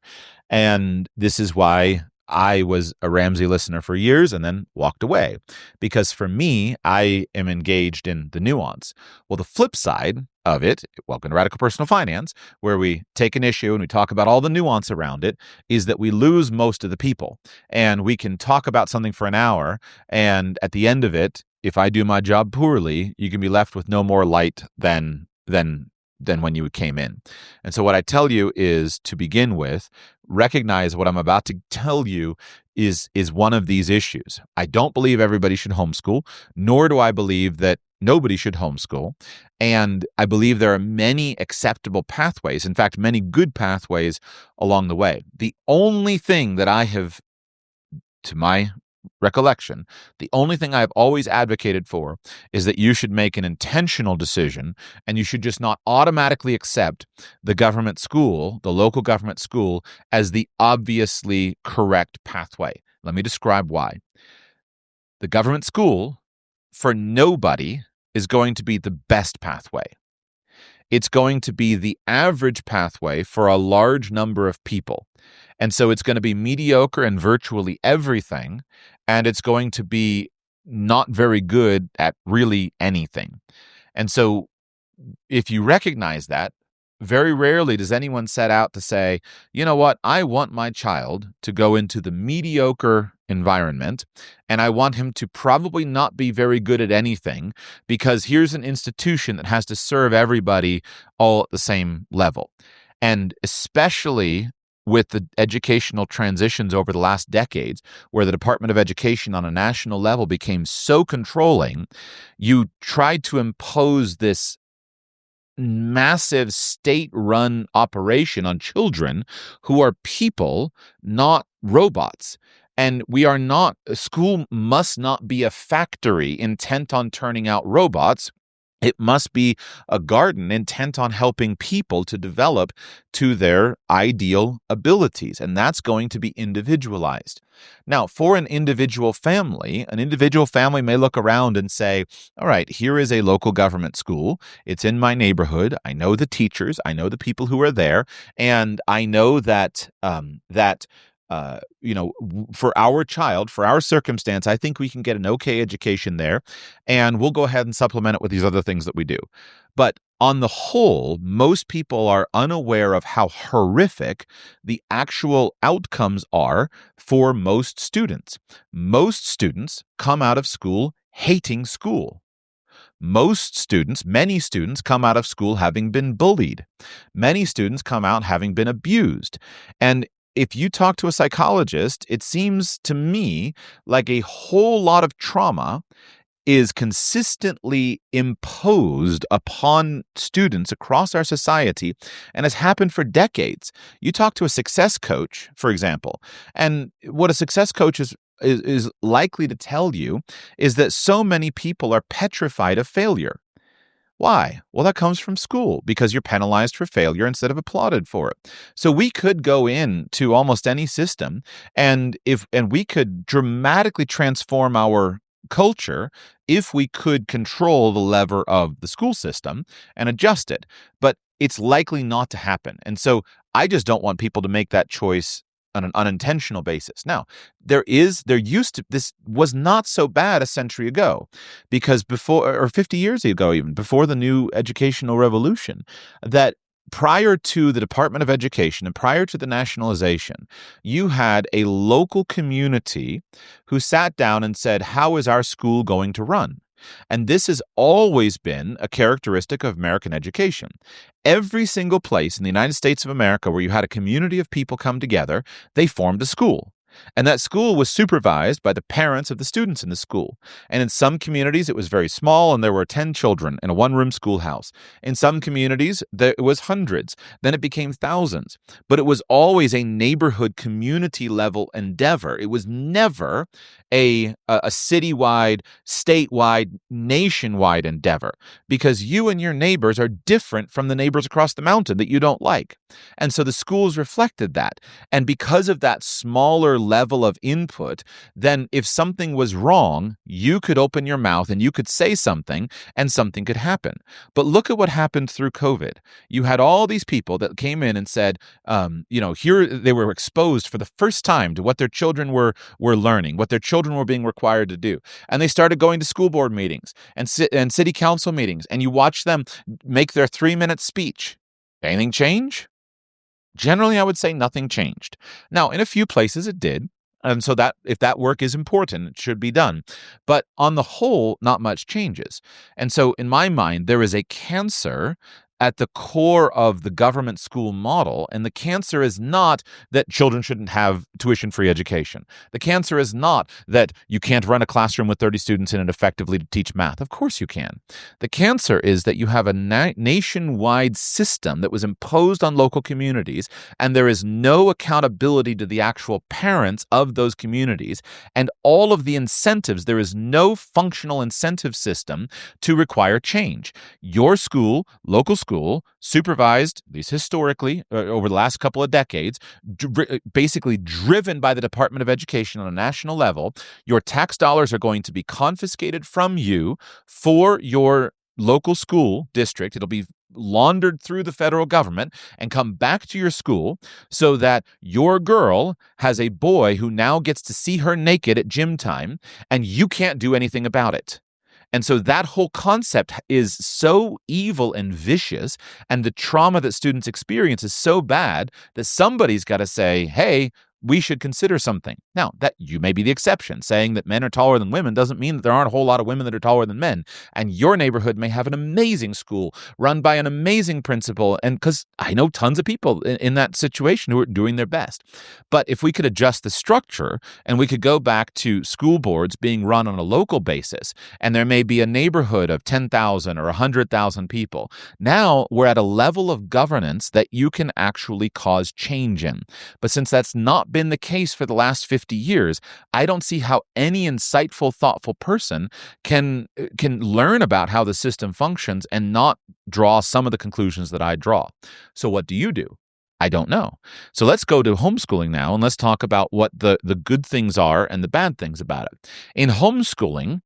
And this is why I was a Ramsey listener for years and then walked away, because for me, I am engaged in the nuance. Well, the flip side of it, welcome to Radical Personal Finance, where we take an issue and we talk about all the nuance around it, is that we lose most of the people. And we can talk about something for an hour, and at the end of it, if I do my job poorly, you can be left with no more light than when you came in. And so what I tell you is, to begin with, recognize what I'm about to tell you is one of these issues. I don't believe everybody should homeschool, nor do I believe that nobody should homeschool. And I believe there are many acceptable pathways, in fact, many good pathways along the way. The only thing that I have, to my recollection, the only thing I've always advocated for is that you should make an intentional decision, and you should just not automatically accept the government school, the local government school, as the obviously correct pathway. Let me describe why. The government school, for nobody, is going to be the best pathway. It's going to be the average pathway for a large number of people. And so it's going to be mediocre in virtually everything, and it's going to be not very good at really anything. And so if you recognize that, very rarely does anyone set out to say, you know what, I want my child to go into the mediocre environment, and I want him to probably not be very good at anything, because here's an institution that has to serve everybody all at the same level. And especially with the educational transitions over the last decades, where the Department of Education on a national level became so controlling, you tried to impose this massive state-run operation on children who are people, not robots. And school must not be a factory intent on turning out robots. It must be a garden intent on helping people to develop to their ideal abilities, and that's going to be individualized. Now, for an individual family may look around and say, all right, here is a local government school. It's in my neighborhood. I know the teachers. I know the people who are there. And I know that for our child, for our circumstance, I think we can get an okay education there, and we'll go ahead and supplement it with these other things that we do. But on the whole, most people are unaware of how horrific the actual outcomes are for most students. Most students come out of school hating school. Many students come out of school having been bullied. Many students come out having been abused. And if you talk to a psychologist, it seems to me like a whole lot of trauma is consistently imposed upon students across our society and has happened for decades. You talk to a success coach, for example, and what a success coach is likely to tell you is that so many people are petrified of failure. Why? Well, that comes from school, because you're penalized for failure instead of applauded for it. So we could go into almost any system, and we could dramatically transform our culture if we could control the lever of the school system and adjust it. But it's likely not to happen. And so I just don't want people to make that choice on an unintentional basis. Now, this was not so bad a century ago, because 50 years ago, even before the new educational revolution, that prior to the Department of Education and prior to the nationalization, you had a local community who sat down and said, how is our school going to run? And this has always been a characteristic of American education. Every single place in the United States of America where you had a community of people come together, they formed a school. And that school was supervised by the parents of the students in the school. And in some communities, it was very small and there were 10 children in a one-room schoolhouse. In some communities, there was hundreds. Then it became thousands. But it was always a neighborhood, community-level endeavor. It was never a citywide, statewide, nationwide endeavor, because you and your neighbors are different from the neighbors across the mountain that you don't like. And so the schools reflected that. And because of that smaller level of input, then if something was wrong, you could open your mouth and you could say something and something could happen. But look at what happened through COVID. You had all these people that came in and said, here they were exposed for the first time to what their children were learning, what their children were being required to do. And they started going to school board meetings and city council meetings, and you watch them make their 3-minute speech. Anything change? Generally, I would say nothing changed. Now, in a few places it did. And so that if that work is important, it should be done. But on the whole, not much changes. And so in my mind, there is a cancer at the core of the government school model. And the cancer is not that children shouldn't have tuition-free education. The cancer is not that you can't run a classroom with 30 students in it effectively to teach math. Of course you can. The cancer is that you have a nationwide system that was imposed on local communities, and there is no accountability to the actual parents of those communities. And all of the incentives, there is no functional incentive system to require change. Your school, local school, supervised, at least historically, over the last couple of decades, basically driven by the Department of Education on a national level. Your tax dollars are going to be confiscated from you for your local school district. It'll be laundered through the federal government and come back to your school so that your girl has a boy who now gets to see her naked at gym time, and you can't do anything about it. And so that whole concept is so evil and vicious, and the trauma that students experience is so bad that somebody's got to say, hey, we should consider something. Now, that you may be the exception. Saying that men are taller than women doesn't mean that there aren't a whole lot of women that are taller than men. And your neighborhood may have an amazing school run by an amazing principal. And because I know tons of people in that situation who are doing their best. But if we could adjust the structure and we could go back to school boards being run on a local basis, and there may be a neighborhood of 10,000 or 100,000 people, now we're at a level of governance that you can actually cause change in. But since that's not been the case for the last 50 years, I don't see how any insightful, thoughtful person can learn about how the system functions and not draw some of the conclusions that I draw. So what do you do? I don't know. So let's go to homeschooling now, and let's talk about what the good things are and the bad things about it. In homeschooling,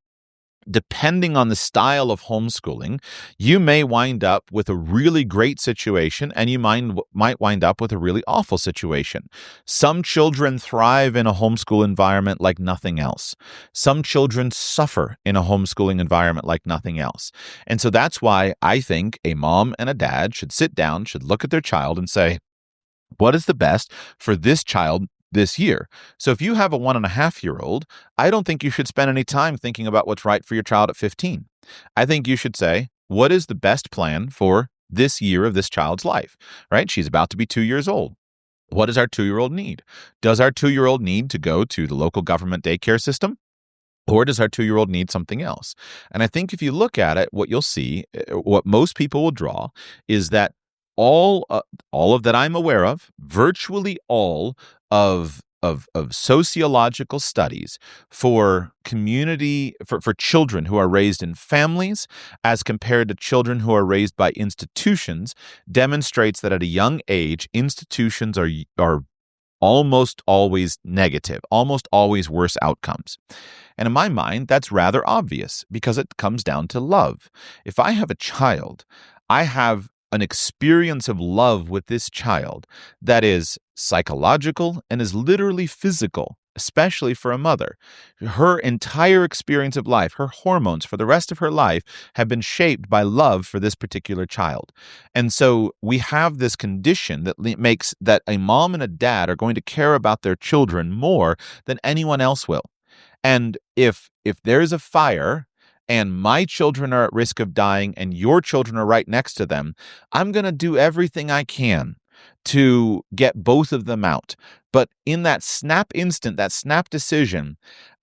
depending on the style of homeschooling, you may wind up with a really great situation, and you might wind up with a really awful situation. Some children thrive in a homeschool environment like nothing else. Some children suffer in a homeschooling environment like nothing else. And so that's why I think a mom and a dad should sit down, should look at their child and say, what is the best for this child this year? So if you have a 1.5-year-old, I don't think you should spend any time thinking about what's right for your child at 15. I think you should say, what is the best plan for this year of this child's life, right? She's about to be 2 years old. What does our 2-year-old need? Does our 2-year-old need to go to the local government daycare system? Or does our 2-year-old need something else? And I think if you look at it, what you'll see, what most people will draw, is that all of that I'm aware of, virtually all of sociological studies for community, for children who are raised in families as compared to children who are raised by institutions, demonstrates that at a young age, institutions are almost always negative, almost always worse outcomes. And in my mind, that's rather obvious because it comes down to love. If I have a child, I have an experience of love with this child that is psychological and is literally physical, especially for a mother. Her entire experience of life, her hormones for the rest of her life have been shaped by love for this particular child. And so we have this condition that makes that a mom and a dad are going to care about their children more than anyone else will. And if there's a fire and my children are at risk of dying and your children are right next to them, I'm going to do everything I can to get both of them out. But in that snap instant, that snap decision,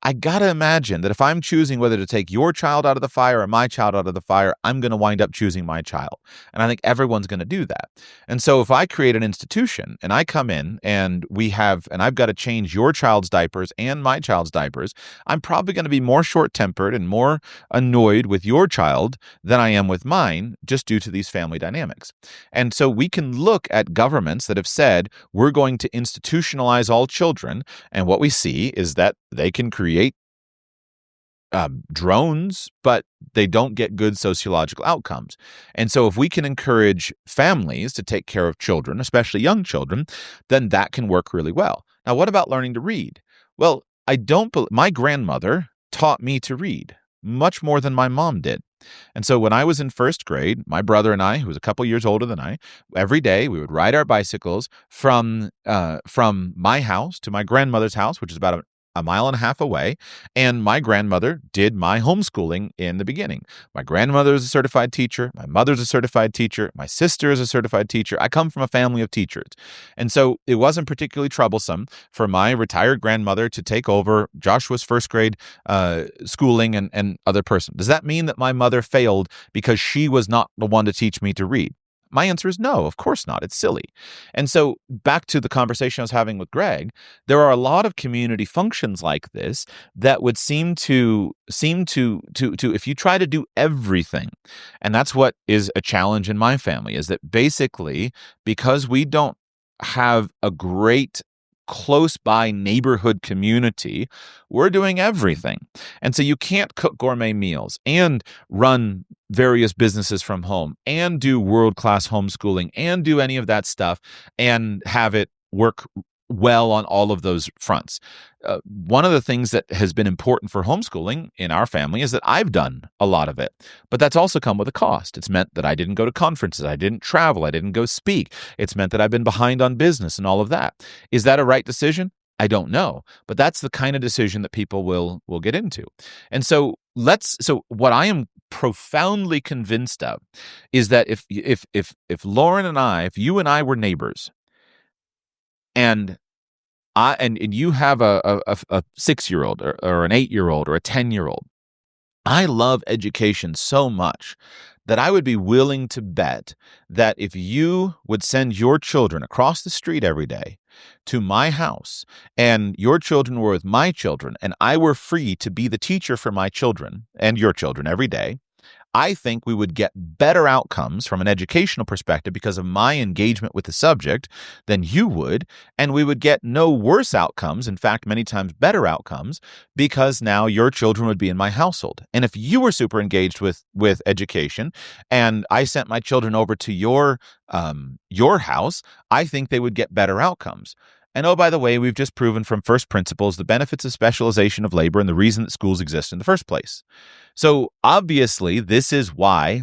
I got to imagine that if I'm choosing whether to take your child out of the fire or my child out of the fire, I'm going to wind up choosing my child. And I think everyone's going to do that. And so if I create an institution and I come in and I've got to change your child's diapers and my child's diapers, I'm probably going to be more short-tempered and more annoyed with your child than I am with mine, just due to these family dynamics. And so we can look at governments that have said, we're going to institutionalize all children. And what we see is that they can create drones, but they don't get good sociological outcomes. And so if we can encourage families to take care of children, especially young children, then that can work really well. Now, what about learning to read? Well, my grandmother taught me to read much more than my mom did. And so when I was in first grade, my brother and I, who was a couple years older than I, every day we would ride our bicycles from my house to my grandmother's house, which is about a mile and a half away, and my grandmother did my homeschooling in the beginning. My grandmother is a certified teacher. My mother's a certified teacher. My sister is a certified teacher. I come from a family of teachers. And so it wasn't particularly troublesome for my retired grandmother to take over Joshua's first grade schooling and other person. Does that mean that my mother failed because she was not the one to teach me to read? My answer is no, of course not. It's silly. And so back to the conversation I was having with Greg, there are a lot of community functions like this that would seem to if you try to do everything, and that's what is a challenge in my family, is that basically because we don't have a great close by neighborhood community, we're doing everything. And so you can't cook gourmet meals and run various businesses from home and do world-class homeschooling and do any of that stuff and have it work well on all of those fronts. One of the things that has been important for homeschooling in our family is that I've done a lot of it, but that's also come with a cost. It's meant that I didn't go to conferences, I didn't travel, I didn't go speak. It's meant that I've been behind on business and all of that. Is that a right decision? I don't know, but that's the kind of decision that people will get into. And so what I am profoundly convinced of is that if Lauren and I, if you and I were neighbors, and you have a 6-year-old or an 8-year-old or a 10-year-old, I love education so much that I would be willing to bet that if you would send your children across the street every day to my house and your children were with my children and I were free to be the teacher for my children and your children every day, I think we would get better outcomes from an educational perspective because of my engagement with the subject than you would, and we would get no worse outcomes, in fact, many times better outcomes, because now your children would be in my household. And if you were super engaged with education and I sent my children over to your house, I think they would get better outcomes. And oh, by the way, we've just proven from first principles the benefits of specialization of labor and the reason that schools exist in the first place. So obviously, this is why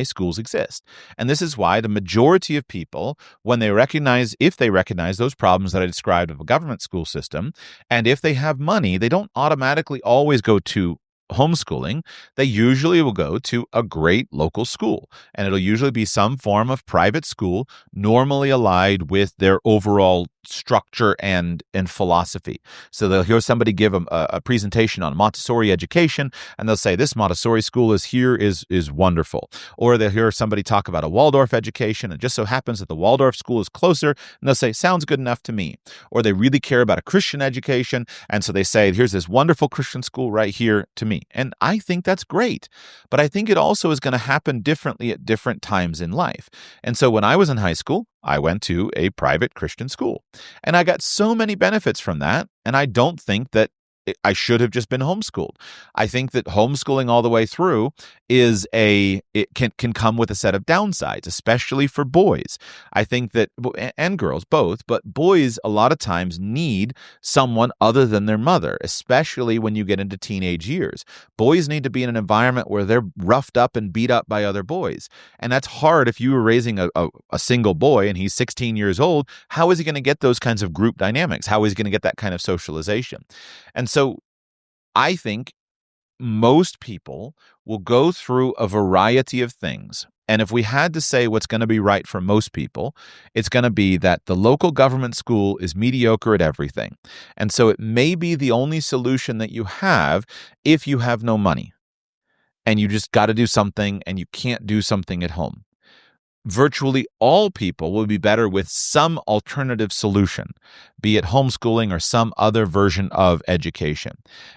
schools exist. And this is why the majority of people, if they recognize those problems that I described of a government school system, and if they have money, they don't automatically always go to homeschooling. They usually will go to a great local school, and it'll usually be some form of private school, normally allied with their overall structure and philosophy. So they'll hear somebody give a presentation on Montessori education, and they'll say, this Montessori school is wonderful. Or they'll hear somebody talk about a Waldorf education, and it just so happens that the Waldorf school is closer, and they'll say, sounds good enough to me. Or they really care about a Christian education, and so they say, here's this wonderful Christian school right here to me. And I think that's great. But I think it also is going to happen differently at different times in life. And so when I was in high school, I went to a private Christian school, and I got so many benefits from that. And I don't think that I should have just been homeschooled. I think that homeschooling all the way through it can come with a set of downsides, especially for boys. I think that, and girls both, but boys a lot of times need someone other than their mother, especially when you get into teenage years. Boys need to be in an environment where they're roughed up and beat up by other boys. And that's hard if you were raising a single boy and he's 16 years old. How is he going to get those kinds of group dynamics? How is he going to get that kind of socialization? And so I think most people will go through a variety of things And if we had to say what's going to be right for most people, it's going to be that the local government school is mediocre at everything. And so it may be the only solution that you have if you have no money and you just got to do something and you can't do something at home. Virtually all people will be better with some alternative solution, be it homeschooling or some other version of education.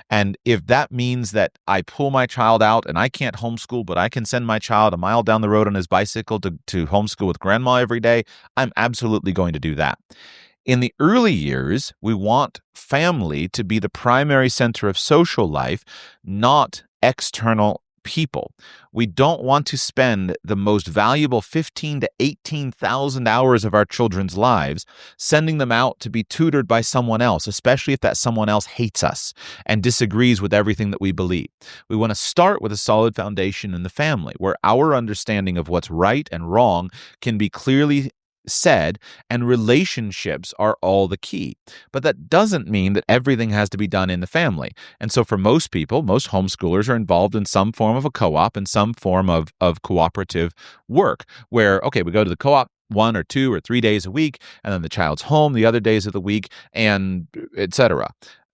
And if that means that I pull my child out and I can't homeschool, but I can send my child a mile down the road on his bicycle to homeschool with grandma every day, I'm absolutely going to do that. In the early years, we want family to be the primary center of social life, not external people. We don't want to spend the most valuable 15 to 18,000 hours of our children's lives sending them out to be tutored by someone else, especially if that someone else hates us and disagrees with everything that we believe. We want to start with a solid foundation in the family where our understanding of what's right and wrong can be clearly said, and relationships are all the key. But that doesn't mean that everything has to be done in the family. And so for most people, most homeschoolers are involved in some form of a co-op and some form of cooperative work where, okay, we go to the co-op 1 or 2 or 3 days a week, and then the child's home the other days of the week, and etc.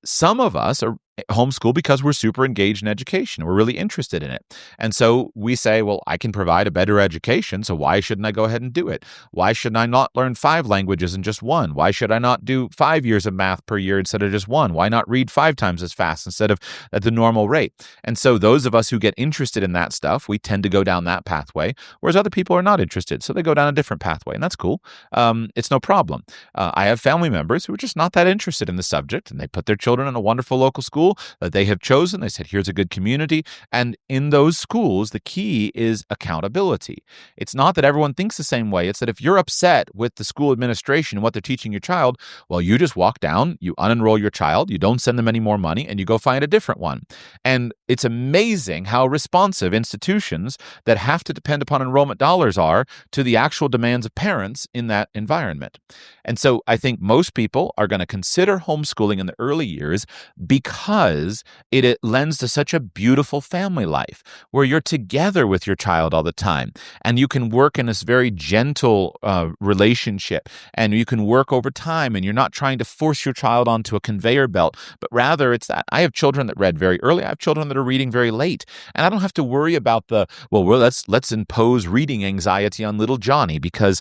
Some of us are homeschool because we're super engaged in education. We're really interested in it. And so we say, well, I can provide a better education, so why shouldn't I go ahead and do it? Why should I not learn 5 languages and just 1? Why should I not do 5 years of math per year instead of just 1? Why not read 5 times as fast instead of at the normal rate? And so those of us who get interested in that stuff, we tend to go down that pathway, whereas other people are not interested, so they go down a different pathway, and that's cool. It's no problem. I have family members who are just not that interested in the subject, and they put their children in a wonderful local school that they have chosen. They said, here's a good community. And in those schools, the key is accountability. It's not that everyone thinks the same way. It's that if you're upset with the school administration and what they're teaching your child, well, you just walk down, you unenroll your child, you don't send them any more money, and you go find a different one. And it's amazing how responsive institutions that have to depend upon enrollment dollars are to the actual demands of parents in that environment. And so I think most people are going to consider homeschooling in the early years because it lends to such a beautiful family life where you're together with your child all the time and you can work in this very gentle relationship and you can work over time and you're not trying to force your child onto a conveyor belt, but rather it's that I have children that read very early. I have children that are reading very late, and I don't have to worry about let's impose reading anxiety on little Johnny because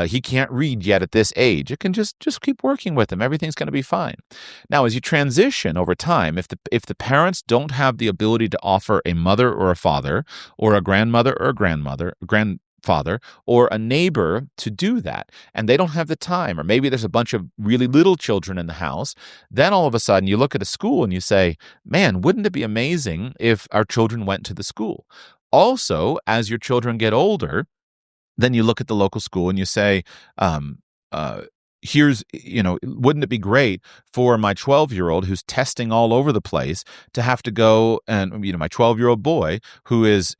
he can't read yet at this age. You can just keep working with him. Everything's going to be fine. Now, as you transition over time, if the parents don't have the ability to offer a mother or a father or a grandmother or a grandfather or a neighbor to do that, and they don't have the time, or maybe there's a bunch of really little children in the house, then all of a sudden you look at a school and you say, man, wouldn't it be amazing if our children went to the school? Also, as your children get older, then you look at the local school and you say, wouldn't it be great for my 12-year-old who's testing all over the place to have to go and, my 12-year-old boy who is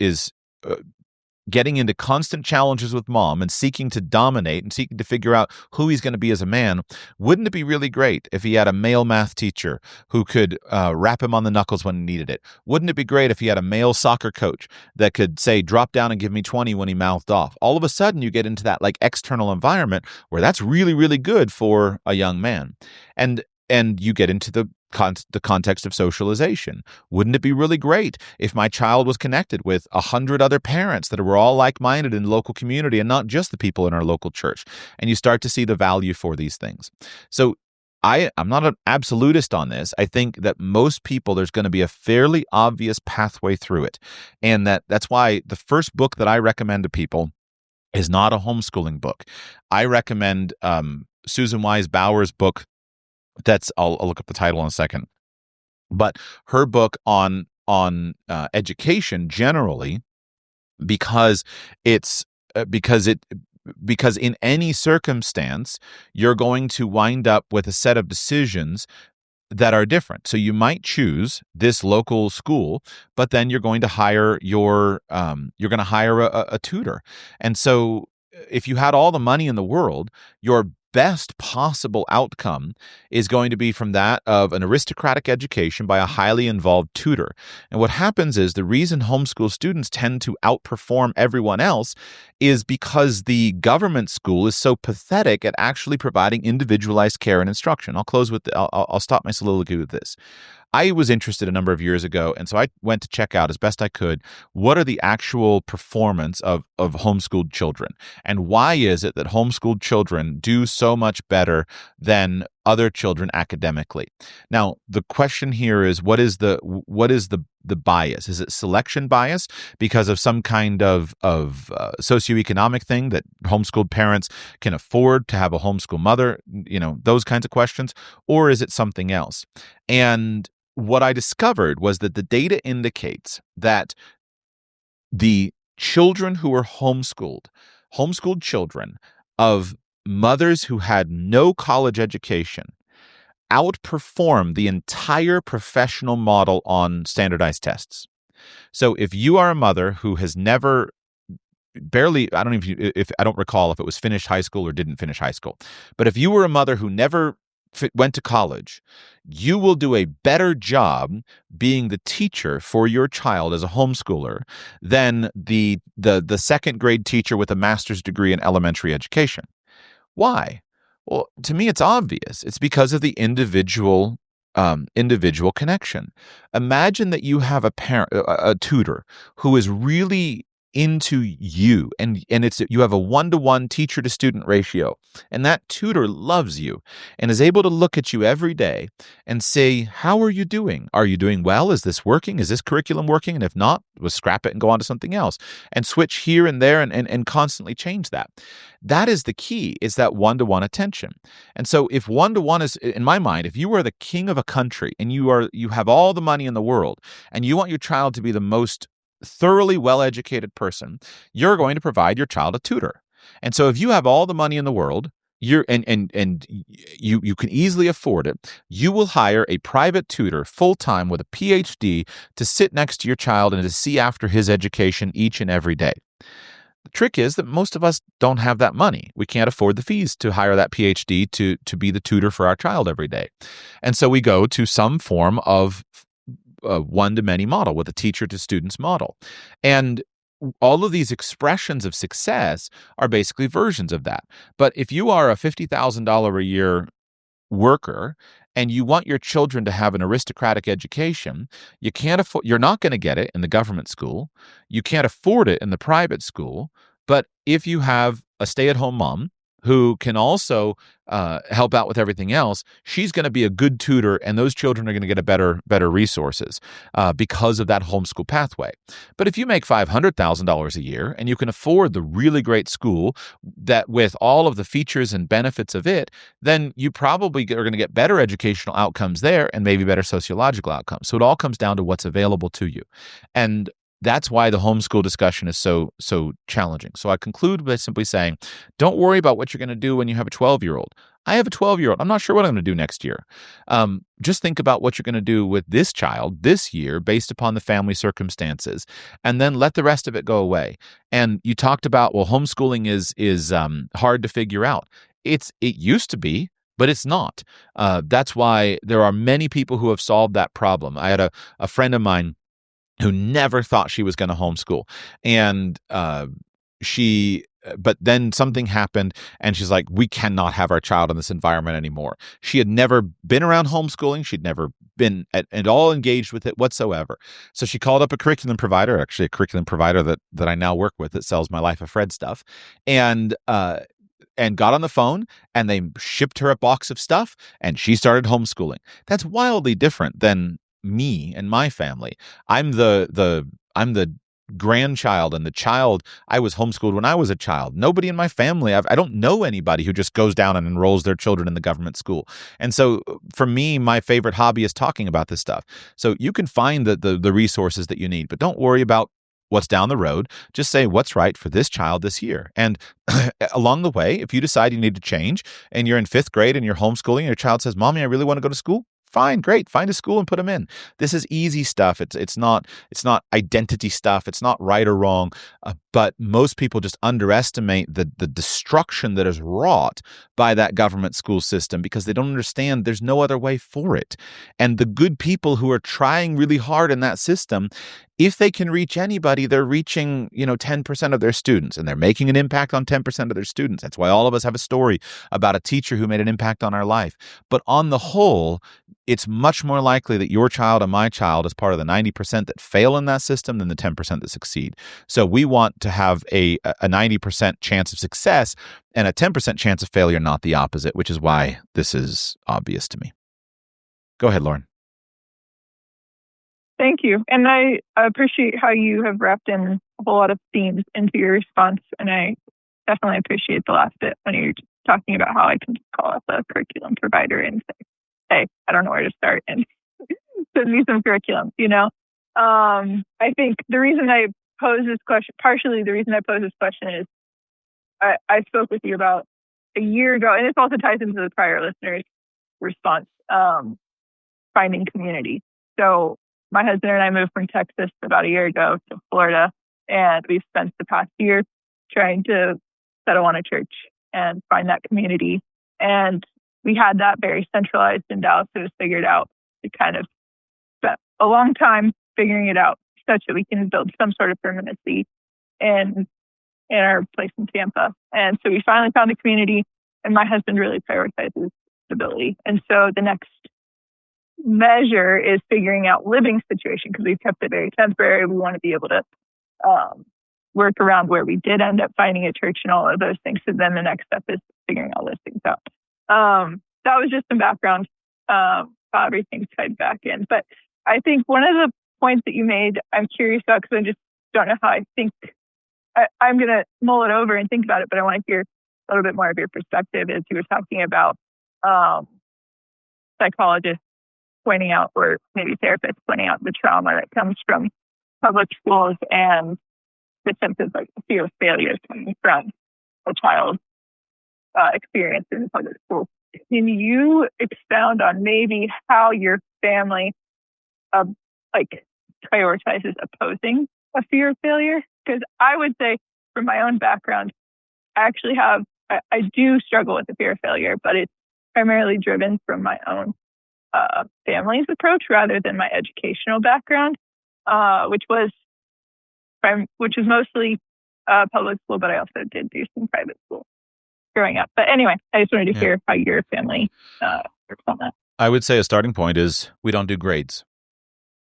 getting into constant challenges with mom and seeking to dominate and seeking to figure out who he's going to be as a man. Wouldn't it be really great if he had a male math teacher who could rap him on the knuckles when he needed it? Wouldn't it be great if he had a male soccer coach that could say, drop down and give me 20 when he mouthed off? All of a sudden you get into that external environment where that's really, really good for a young man. And you get into the context of socialization. Wouldn't it be really great if my child was connected with 100 other parents that were all like-minded in the local community and not just the people in our local church? And you start to see the value for these things. So I'm not an absolutist on this. I think that most people, there's going to be a fairly obvious pathway through it. And that's why the first book that I recommend to people is not a homeschooling book. I recommend Susan Wise Bauer's book. I'll look up the title in a second, but her book on education generally, because in any circumstance you're going to wind up with a set of decisions that are different. So you might choose this local school, but then you're going to hire a tutor, and so if you had all the money in the world, your best possible outcome is going to be from that of an aristocratic education by a highly involved tutor. And what happens is the reason homeschool students tend to outperform everyone else is because the government school is so pathetic at actually providing individualized care and instruction. I'll stop my soliloquy with this. I was interested a number of years ago, and so I went to check out as best I could what are the actual performance of homeschooled children, and why is it that homeschooled children do so much better than other children academically. Now, the question here is what is the bias? Is it selection bias because of some kind of socioeconomic thing that homeschooled parents can afford to have a homeschool mother, those kinds of questions, or is it something else? And what I discovered was that the data indicates that the children who were homeschooled children of mothers who had no college education, outperform the entire professional model on standardized tests. So if you are a mother who has never I don't recall if it was finished high school or didn't finish high school, but if you were a mother who never went to college, you will do a better job being the teacher for your child as a homeschooler than the second grade teacher with a master's degree in elementary education. Why? Well, to me, it's obvious. It's because of the individual connection. Imagine that you have a tutor who is really into you, and you have a 1-to-1 teacher to student ratio, and that tutor loves you and is able to look at you every day and say, how are you doing? Are you doing well? Is this working? Is this curriculum working? And if not, we'll scrap it and go on to something else, and switch here and there and constantly change that. That is the key, is that 1-to-1 attention. And so if 1-to-1 is, in my mind, if you are the king of a country and you have all the money in the world and you want your child to be the most thoroughly well-educated person, you're going to provide your child a tutor. And so if you have all the money in the world, you can easily afford it, you will hire a private tutor full-time with a PhD to sit next to your child and to see after his education each and every day. The trick is that most of us don't have that money. We can't afford the fees to hire that PhD to be the tutor for our child every day. And so we go to some form of one-to-many model with a teacher to students model. And all of these expressions of success are basically versions of that. But if you are a $50,000 a year worker and you want your children to have an aristocratic education, you're not going to get it in the government school. You can't afford it in the private school. But if you have a stay-at-home mom who can also help out with everything else, she's going to be a good tutor, and those children are going to get better resources because of that homeschool pathway. But if you make $500,000 a year and you can afford the really great school that with all of the features and benefits of it, then you probably are going to get better educational outcomes there and maybe better sociological outcomes. So it all comes down to what's available to you. And that's why the homeschool discussion is so challenging. So I conclude by simply saying, don't worry about what you're going to do when you have a 12-year-old. I have a 12-year-old. I'm not sure what I'm going to do next year. Just think about what you're going to do with this child this year based upon the family circumstances, and then let the rest of it go away. And you talked about, well, homeschooling is hard to figure out. It used to be, but it's not. That's why there are many people who have solved that problem. I had a friend of mine who never thought she was going to homeschool. And but then something happened and she's like, we cannot have our child in this environment anymore. She had never been around homeschooling. She'd never been at all engaged with it whatsoever. So she called up a curriculum provider, actually a curriculum provider that I now work with that sells my Life of Fred stuff. And got on the phone and they shipped her a box of stuff and she started homeschooling. That's wildly different than me and my family. I'm the grandchild and the child. I was homeschooled when I was a child. Nobody in my family, I don't know anybody who just goes down and enrolls their children in the government school. And so for me, my favorite hobby is talking about this stuff. So you can find the resources that you need, but don't worry about what's down the road. Just say what's right for this child this year. And along the way, if you decide you need to change and you're in 5th grade and you're homeschooling and your child says, Mommy, I really want to go to school, Fine, great. Find a school and put them in. This is easy stuff. It's not identity stuff. It's not right or wrong. But most people just underestimate the destruction that is wrought by that government school system because they don't understand there's no other way for it. And the good people who are trying really hard in that system, if they can reach anybody, they're reaching, 10% of their students, and they're making an impact on 10% of their students. That's why all of us have a story about a teacher who made an impact on our life. But on the whole, it's much more likely that your child and my child is part of the 90% that fail in that system than the 10% that succeed. So we want to have a 90% chance of success and a 10% chance of failure, not the opposite, which is why this is obvious to me. Go ahead, Lauren. Thank you. And I appreciate how you have wrapped in a whole lot of themes into your response. And I definitely appreciate the last bit when you're talking about how I can just call up a curriculum provider and say, hey, I don't know where to start and send me some curriculum, I think the reason I pose this question, partially the reason I pose this question is I spoke with you about a year ago, and this also ties into the prior listener's response, finding community. So my husband and I moved from Texas about a year ago to Florida, and we've spent the past year trying to settle on a church and find that community. And we had that very centralized in Dallas. It was figured out. We kind of spent a long time figuring it out such that we can build some sort of permanency in our place in Tampa. And so we finally found a community, and my husband really prioritizes stability. And so the next measure is figuring out living situation, because we've kept it very temporary. We want to be able to work around where we did end up finding a church and all of those things. So then the next step is figuring all those things out. That was just some background, how everything's tied back in. But I think one of the points that you made, I'm curious about, because I just don't know how I think. I'm going to mull it over and think about it, but I want to hear a little bit more of your perspective as you were talking about psychologists pointing out, or maybe therapists pointing out, the trauma that comes from public schools and the sense of fear of failure coming from a child's experience in public school. Can you expound on maybe how your family prioritizes opposing a fear of failure? Because I would say, from my own background, I do struggle with the fear of failure, but it's primarily driven from my own family's approach rather than my educational background, which was mostly public school, but I also did do some private school growing up. But anyway, I just wanted to hear how your family works on that. I would say a starting point is we don't do grades.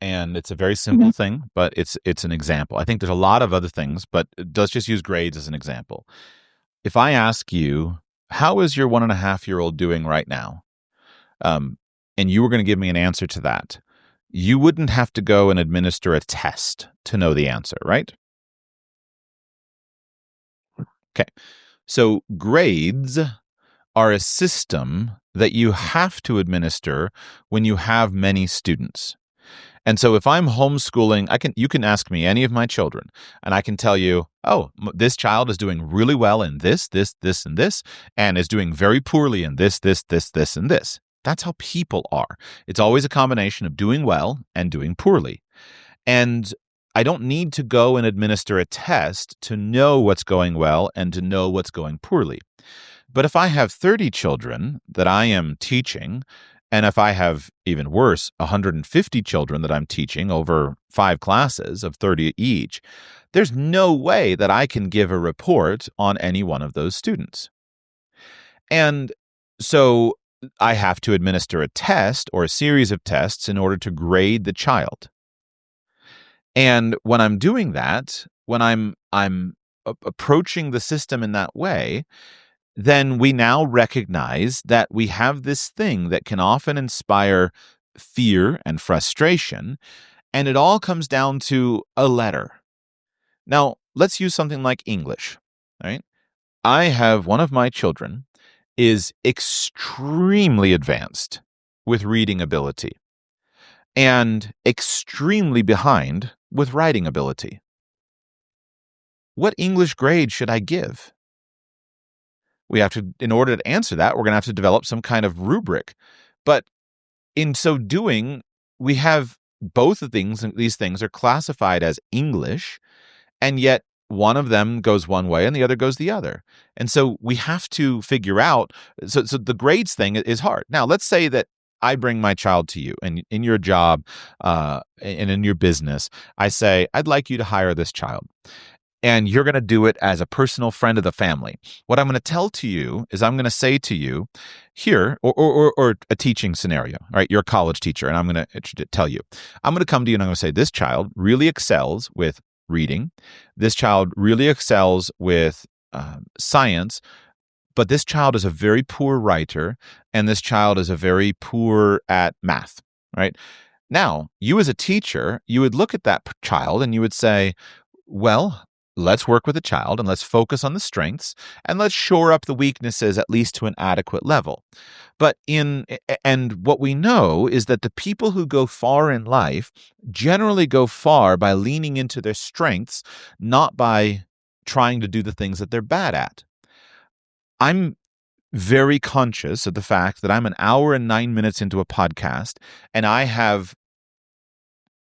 And it's a very simple thing, but it's an example. I think there's a lot of other things, but let's just use grades as an example. If I ask you, how is your 1.5-year-old doing right now? And you were going to give me an answer to that. You wouldn't have to go and administer a test to know the answer, right? Okay. So grades are a system that you have to administer when you have many students. And so if I'm homeschooling, you can ask me any of my children, and I can tell you, oh, this child is doing really well in this, and this, and is doing very poorly in this, and this. That's how people are. It's always a combination of doing well and doing poorly. And I don't need to go and administer a test to know what's going well and to know what's going poorly. But if I have 30 children that I am teaching, and if I have, even worse, 150 children that I'm teaching over 5 classes of 30 each, there's no way that I can give a report on any one of those students. And so I have to administer a test or a series of tests in order to grade the child. And when I'm doing that, when I'm approaching the system in that way, then we now recognize that we have this thing that can often inspire fear and frustration, and it all comes down to a letter. Now, let's use something like English, right? I have one of my children is extremely advanced with reading ability and extremely behind with writing ability. What English grade should I give? We have to, in order to answer that, we're going to have to develop some kind of rubric. But in so doing, we have both of these things are classified as English, and yet one of them goes one way and the other goes the other. And so we have to figure out, so the grades thing is hard. Now, let's say that I bring my child to you, and in your job and in your business, I say, I'd like you to hire this child. And you're going to do it as a personal friend of the family. What I'm going to tell to you is I'm going to say to you here, or a teaching scenario, right? You're a college teacher, and I'm going to tell you. I'm going to come to you and I'm going to say, this child really excels with reading. This child really excels with science. But this child is a very poor writer, and this child is a very poor at math, right? Now, you as a teacher, you would look at that child and you would say, well, let's work with the child and let's focus on the strengths and let's shore up the weaknesses at least to an adequate level. And what we know is that the people who go far in life generally go far by leaning into their strengths, not by trying to do the things that they're bad at. I'm very conscious of the fact that I'm an hour and 9 minutes into a podcast and I have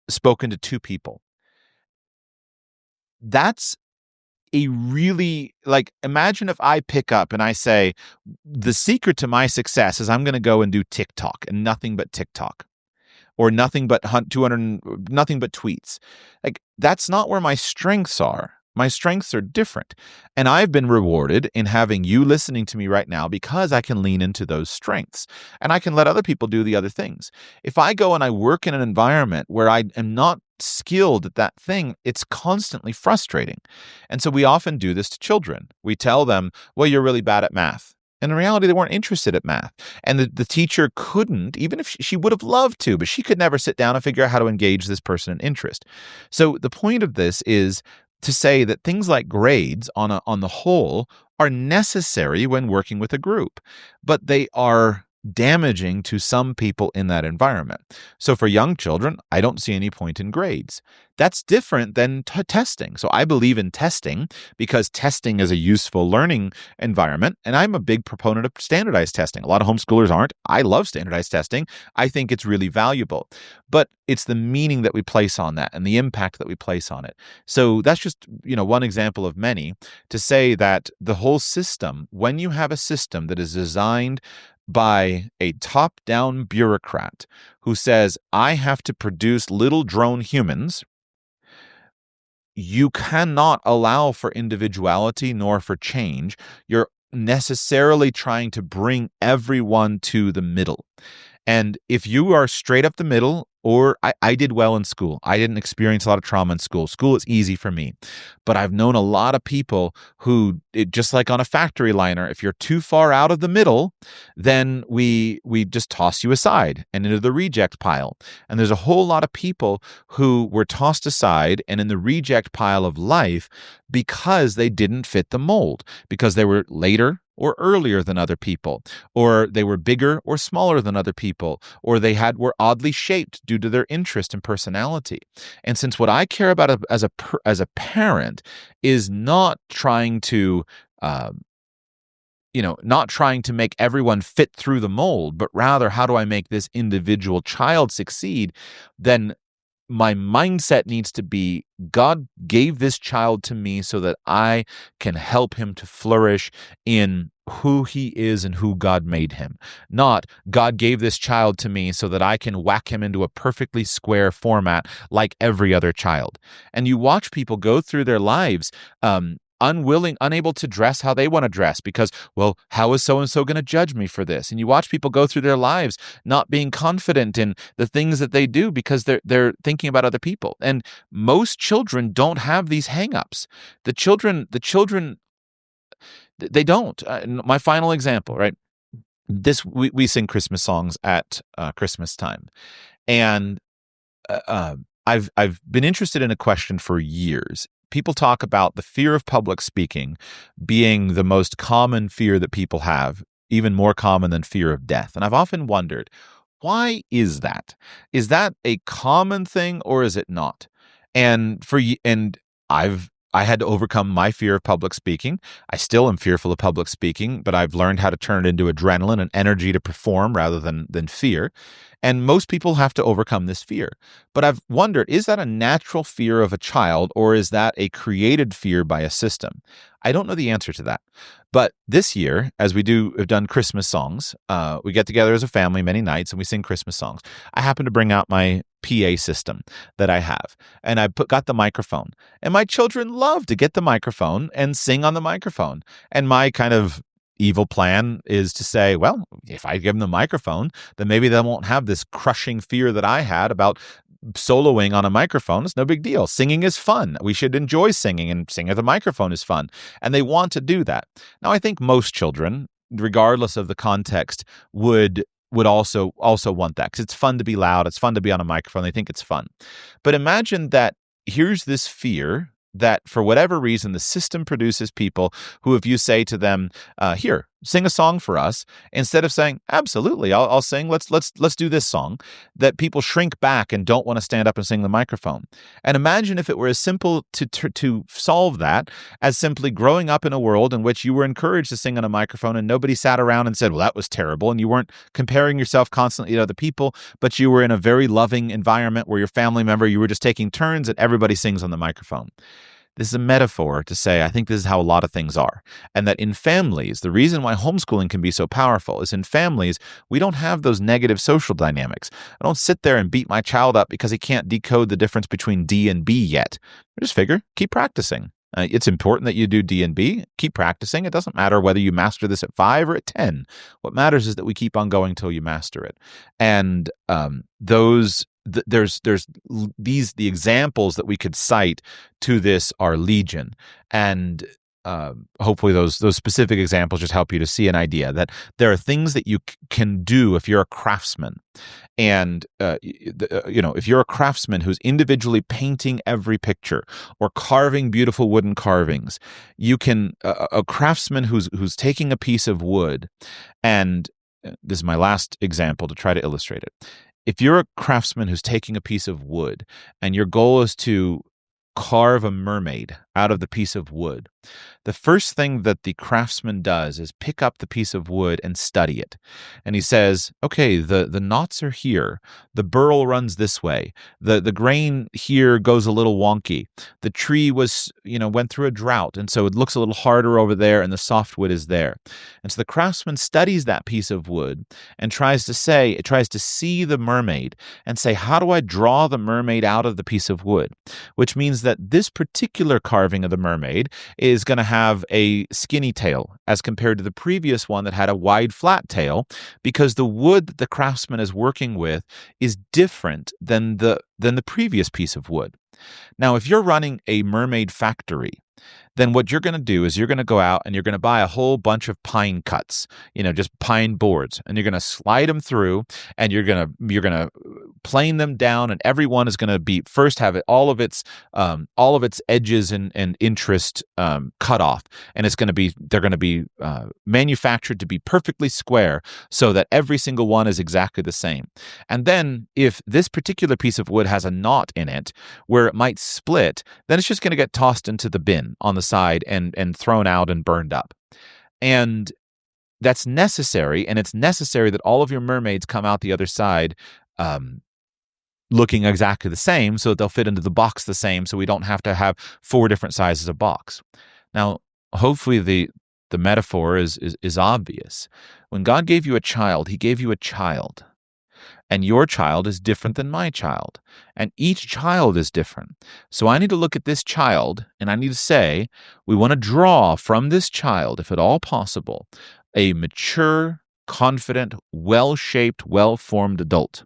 spoken to 2 people. That's a really, imagine if I pick up and I say, the secret to my success is I'm going to go and do TikTok and nothing but TikTok, or nothing but nothing but tweets. That's not where my strengths are. My strengths are different. And I've been rewarded in having you listening to me right now because I can lean into those strengths and I can let other people do the other things. If I go and I work in an environment where I am not skilled at that thing, it's constantly frustrating. And so we often do this to children. We tell them, well, you're really bad at math. And in reality, they weren't interested at math. And the teacher couldn't, even if she would have loved to, but she could never sit down and figure out how to engage this person in interest. So the point of this is to say that things like grades on the whole are necessary when working with a group, but they are damaging to some people in that environment. So for young children, I don't see any point in grades. That's different than testing. So I believe in testing because testing is a useful learning environment, and I'm a big proponent of standardized testing. A lot of homeschoolers aren't. I love standardized testing. I think it's really valuable, but it's the meaning that we place on that and the impact that we place on it. So that's just, one example of many to say that the whole system, when you have a system that is designed by a top-down bureaucrat who says, I have to produce little drone humans, you cannot allow for individuality nor for change. You're necessarily trying to bring everyone to the middle. And if you are straight up the middle, or I did well in school. I didn't experience a lot of trauma in school. School is easy for me. But I've known a lot of people who, just like on a factory liner, if you're too far out of the middle, then we just toss you aside and into the reject pile. And there's a whole lot of people who were tossed aside and in the reject pile of life because they didn't fit the mold, because they were later or earlier than other people, or they were bigger or smaller than other people, or they were oddly shaped due to their interest and personality. And since what I care about as a parent is not trying to not trying to make everyone fit through the mold, but rather how do I make this individual child succeed, then my mindset needs to be, God gave this child to me so that I can help him to flourish in who he is and who God made him. Not, God gave this child to me so that I can whack him into a perfectly square format like every other child. And you watch people go through their lives unable to dress how they want to dress because, well, how is so-and-so going to judge me for this? And you watch people go through their lives not being confident in the things that they do because they're thinking about other people. And most children don't have these hang-ups. The children, they don't. My final example, right? We sing Christmas songs at Christmas time. And I've been interested in a question for years. People talk about the fear of public speaking being the most common fear that people have, even more common than fear of death. And I've often wondered, why is that? Is that a common thing or is it not? And I had to overcome my fear of public speaking. I still am fearful of public speaking, but I've learned how to turn it into adrenaline and energy to perform rather than fear. And most people have to overcome this fear. But I've wondered, is that a natural fear of a child, or is that a created fear by a system? I don't know the answer to that. But this year, as we have done Christmas songs, we get together as a family many nights and we sing Christmas songs. I happen to bring out my PA system that I have, and I got the microphone. And my children love to get the microphone and sing on the microphone. And my kind of evil plan is to say, well, if I give them the microphone, then maybe they won't have this crushing fear that I had about soloing on a microphone. It's no big deal. Singing is fun. We should enjoy singing, and singing at the microphone is fun. And they want to do that. Now, I think most children, regardless of the context, would also want that, because it's fun to be loud. It's fun to be on a microphone. They think it's fun. But imagine that here's this fear that for whatever reason, the system produces people who, if you say to them, here, sing a song for us, instead of saying, absolutely, I'll sing, let's do this song, that people shrink back and don't want to stand up and sing the microphone. And imagine if it were as simple to solve that as simply growing up in a world in which you were encouraged to sing on a microphone and nobody sat around and said, well, that was terrible. And you weren't comparing yourself constantly to other people, but you were in a very loving environment where your family member, you were just taking turns and everybody sings on the microphone. This is a metaphor to say, I think this is how a lot of things are. And that in families, the reason why homeschooling can be so powerful is in families, we don't have those negative social dynamics. I don't sit there and beat my child up because he can't decode the difference between D and B yet. I just figure, keep practicing. It's important that you do D and B. Keep practicing. It doesn't matter whether you master this at 5 or at 10. What matters is that we keep on going till you master it. And the examples that we could cite to this are legion, and hopefully those specific examples just help you to see an idea that there are things that you can do if you're a craftsman, and if you're a craftsman who's individually painting every picture or carving beautiful wooden carvings, you can a craftsman who's taking a piece of wood, and this is my last example to try to illustrate it. If you're a craftsman who's taking a piece of wood and your goal is to carve a mermaid out of the piece of wood, the first thing that the craftsman does is pick up the piece of wood and study it. And he says, okay, the knots are here. The burl runs this way. The grain here goes a little wonky. The tree went through a drought, and so it looks a little harder over there, and the softwood is there. And so the craftsman studies that piece of wood and tries to see the mermaid and say, how do I draw the mermaid out of the piece of wood? Which means that this particular carving of the mermaid is going to have a skinny tail as compared to the previous one that had a wide flat tail, because the wood that the craftsman is working with is different than the previous piece of wood. Now, if you're running a mermaid factory, then what you're going to do is you're going to go out and you're going to buy a whole bunch of pine cuts, just pine boards, and you're going to slide them through, and you're going to plane them down, and every one is going to be first have all of its edges and interest cut off, and they're going to be manufactured to be perfectly square so that every single one is exactly the same. And then if this particular piece of wood has a knot in it where it might split, then it's just going to get tossed into the bin on the side and thrown out and burned up. And that's necessary, and it's necessary that all of your mermaids come out the other side looking exactly the same, so that they'll fit into the box the same, so we don't have to have 4 different sizes of box. Now, hopefully the metaphor is obvious. When God gave you a child, he gave you a child. And your child is different than my child. And each child is different. So I need to look at this child, and I need to say, we want to draw from this child, if at all possible, a mature, confident, well-shaped, well-formed adult.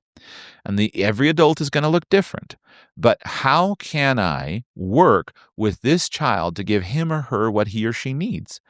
And every adult is going to look different. But how can I work with this child to give him or her what he or she needs?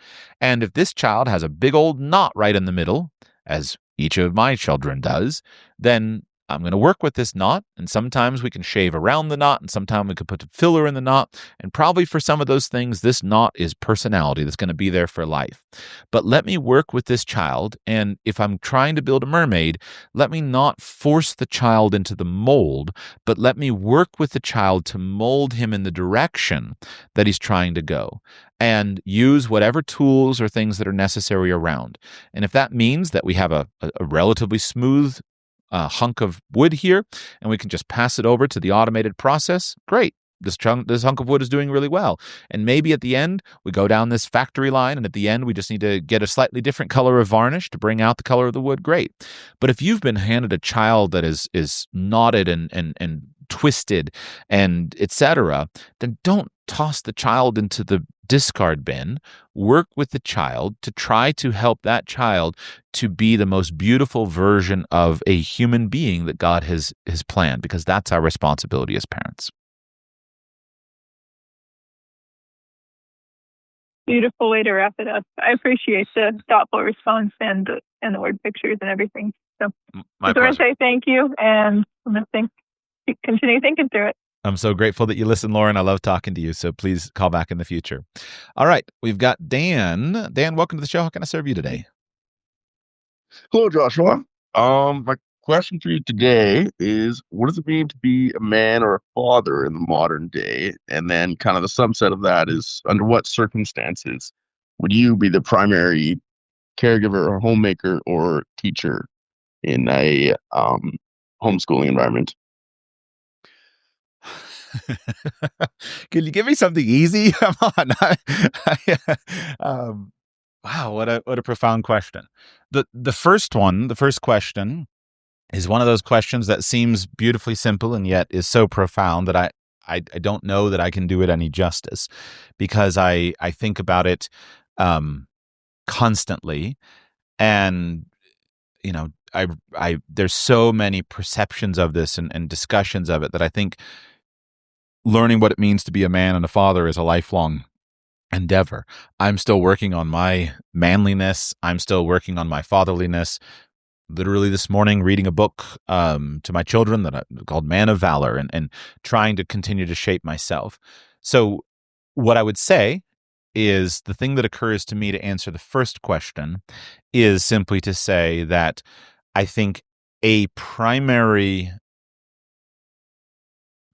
And if this child has a big old knot right in the middle, as each of my children does, then I'm going to work with this knot, and sometimes we can shave around the knot, and sometimes we can put a filler in the knot, and probably for some of those things, this knot is personality that's going to be there for life. But let me work with this child, and if I'm trying to build a mermaid, let me not force the child into the mold, but let me work with the child to mold him in the direction that he's trying to go, and use whatever tools or things that are necessary around. And if that means that we have a relatively smooth hunk of wood here, and we can just pass it over to the automated process. Great. This hunk of wood is doing really well. And maybe at the end, we go down this factory line, and at the end, we just need to get a slightly different color of varnish to bring out the color of the wood. Great. But if you've been handed a child that is knotted and twisted and etc., then don't toss the child into the discard bin. Work with the child to try to help that child to be the most beautiful version of a human being that God has planned, because that's our responsibility as parents. Beautiful way to wrap it up. I appreciate the thoughtful response and the word pictures and everything. So I just want to say thank you, and I'm going to continue thinking through it. I'm so grateful that you listen, Lauren. I love talking to you, so please call back in the future. All right, we've got Dan. Dan, welcome to the show. How can I serve you today? Hello, Joshua. My question for you today is, what does it mean to be a man or a father in the modern day? And then kind of the subset of that is, under what circumstances would you be the primary caregiver or homemaker or teacher in a homeschooling environment? Can you give me something easy? Come on. Wow, what a profound question. The first question is one of those questions that seems beautifully simple and yet is so profound that I don't know that I can do it any justice, because I think about it constantly, and I there's so many perceptions of this and discussions of it that I think learning what it means to be a man and a father is a lifelong endeavor. I'm still working on my manliness. I'm still working on my fatherliness. Literally this morning, reading a book to my children called Man of Valor, and trying to continue to shape myself. So what I would say is, the thing that occurs to me to answer the first question is simply to say that I think a primary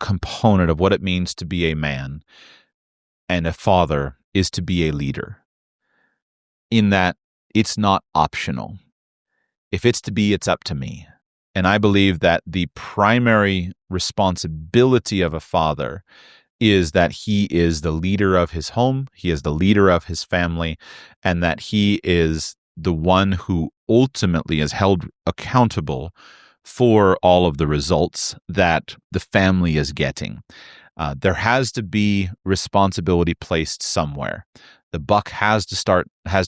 component of what it means to be a man and a father is to be a leader, in that it's not optional. If it's to be, it's up to me. And I believe that the primary responsibility of a father is that he is the leader of his home, he is the leader of his family, and that he is the one who ultimately is held accountable for all of the results that the family is getting. There has to be responsibility placed somewhere. The buck has to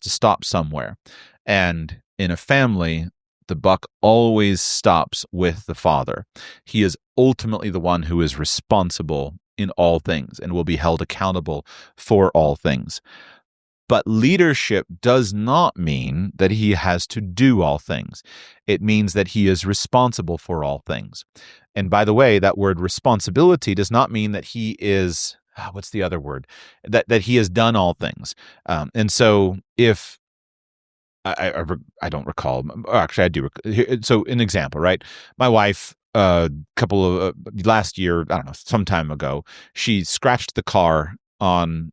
stop somewhere. And in a family, the buck always stops with the father. He is ultimately the one who is responsible in all things and will be held accountable for all things. But leadership does not mean that he has to do all things. It means that he is responsible for all things. And by the way, that word responsibility does not mean that he is, what's the other word? That he has done all things. And so if, I don't recall, actually I do. So an example, right? My wife, last year, I don't know, some time ago, she scratched the car on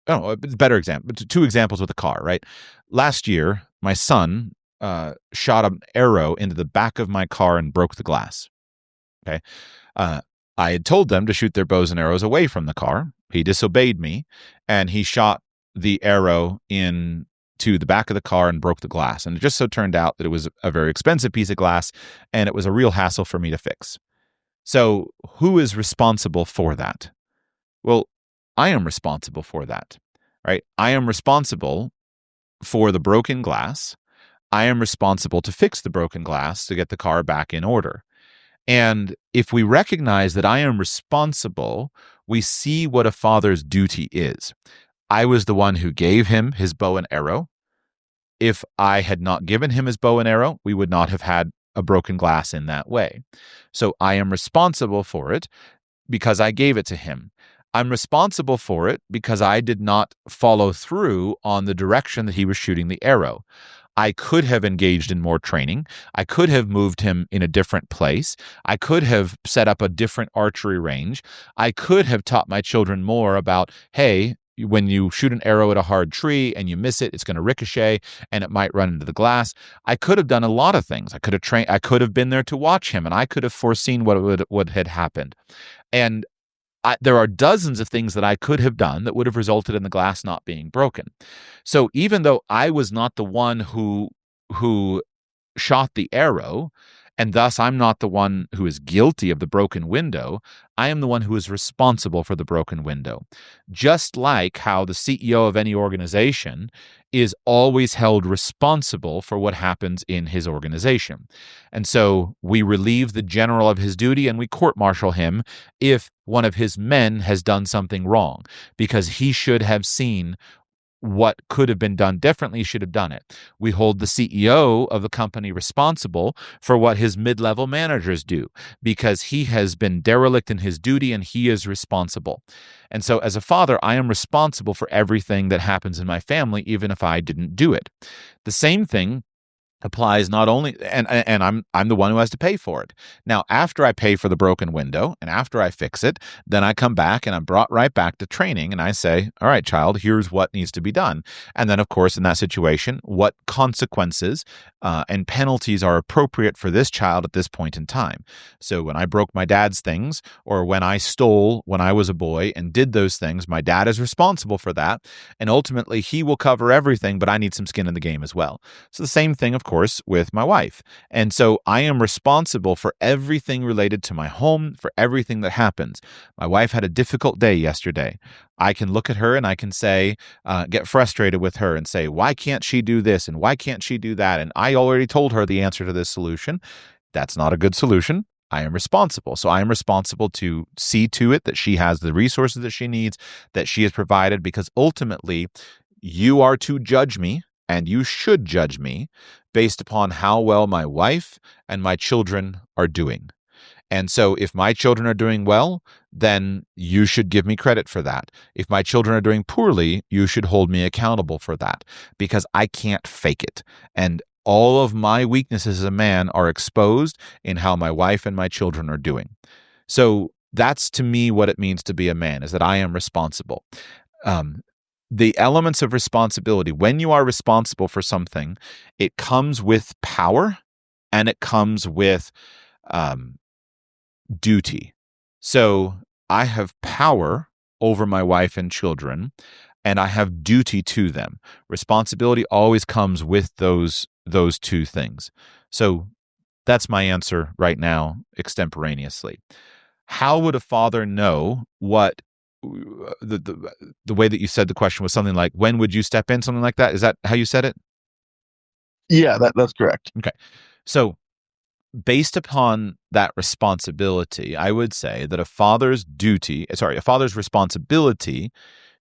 a better example, two examples with a car, right? Last year, my son shot an arrow into the back of my car and broke the glass. Okay. I had told them to shoot their bows and arrows away from the car. He disobeyed me, and he shot the arrow into the back of the car and broke the glass. And it just so turned out that it was a very expensive piece of glass, and it was a real hassle for me to fix. So who is responsible for that? Well, I am responsible for that, right? I am responsible for the broken glass. I am responsible to fix the broken glass to get the car back in order. And if we recognize that I am responsible, we see what a father's duty is. I was the one who gave him his bow and arrow. If I had not given him his bow and arrow, we would not have had a broken glass in that way. So I am responsible for it because I gave it to him. I'm responsible for it because I did not follow through on the direction that he was shooting the arrow. I could have engaged in more training. I could have moved him in a different place. I could have set up a different archery range. I could have taught my children more about, hey, when you shoot an arrow at a hard tree and you miss it, it's going to ricochet and it might run into the glass. I could have done a lot of things. I could have been there to watch him, and I could have foreseen what had happened. And there are dozens of things that I could have done that would have resulted in the glass not being broken. So even though I was not the one who shot the arrow, and thus I'm not the one who is guilty of the broken window, I am the one who is responsible for the broken window. Just like how the CEO of any organization is always held responsible for what happens in his organization. And so we relieve the general of his duty and we court-martial him if one of his men has done something wrong, because he should have seen what could have been done differently, should have done it. We hold the CEO of the company responsible for what his mid-level managers do, because he has been derelict in his duty and he is responsible. And so as a father, I am responsible for everything that happens in my family, even if I didn't do it. The same thing applies not only, and I'm the one who has to pay for it. Now, after I pay for the broken window and after I fix it, then I come back and I'm brought right back to training and I say, all right, child, here's what needs to be done. And then, of course, in that situation, what consequences and penalties are appropriate for this child at this point in time. So when I broke my dad's things, or when I stole when I was a boy and did those things, my dad is responsible for that. And ultimately, he will cover everything, but I need some skin in the game as well. So the same thing, of course, with my wife. And so I am responsible for everything related to my home, for everything that happens. My wife had a difficult day yesterday. I can look at her and I can say, get frustrated with her and say, why can't she do this? And why can't she do that? And I already told her the answer to this solution. That's not a good solution. I am responsible. So I am responsible to see to it that she has the resources that she needs, that she has provided, because ultimately you are to judge me, and you should judge me based upon how well my wife and my children are doing. And so if my children are doing well, then you should give me credit for that. If my children are doing poorly, you should hold me accountable for that, because I can't fake it. And all of my weaknesses as a man are exposed in how my wife and my children are doing. So that's, to me, what it means to be a man, is that I am responsible. The elements of responsibility, when you are responsible for something, it comes with power and it comes with duty. So I have power over my wife and children, and I have duty to them. Responsibility always comes with those two things. So that's my answer right now, extemporaneously. How would a father know what the way that you said the question was something like, when would you step in? Something like that. Is that how you said it? Yeah, that's correct. Okay. So based upon that responsibility, I would say that a father's responsibility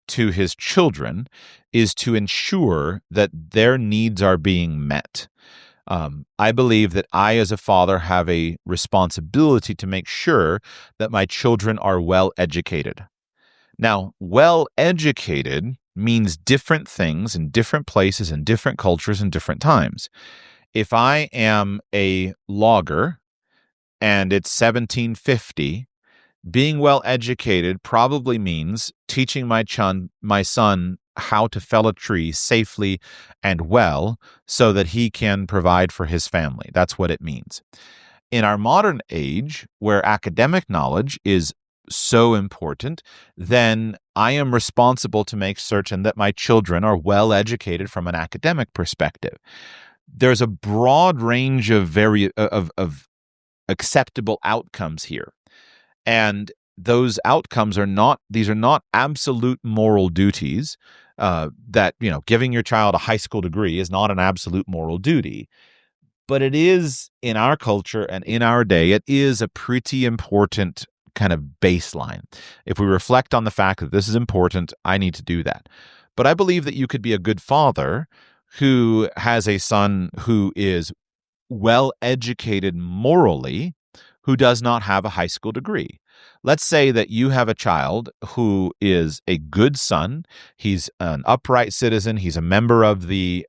to his children is to ensure that their needs are being met. I believe that I, as a father, have a responsibility to make sure that my children are well educated. Now, well-educated means different things in different places, in different cultures, and different times. If I am a logger and it's 1750, being well-educated probably means teaching my son how to fell a tree safely and well so that he can provide for his family. That's what it means. In our modern age, where academic knowledge is so important, then I am responsible to make certain that my children are well educated from an academic perspective. There's a broad range of acceptable outcomes here. And those outcomes are not absolute moral duties, that, giving your child a high school degree is not an absolute moral duty. But it is, in our culture and in our day, it is a pretty important kind of baseline. If we reflect on the fact that this is important, I need to do that. But I believe that you could be a good father who has a son who is well educated morally, who does not have a high school degree. Let's say that you have a child who is a good son. He's an upright citizen. He's a member of the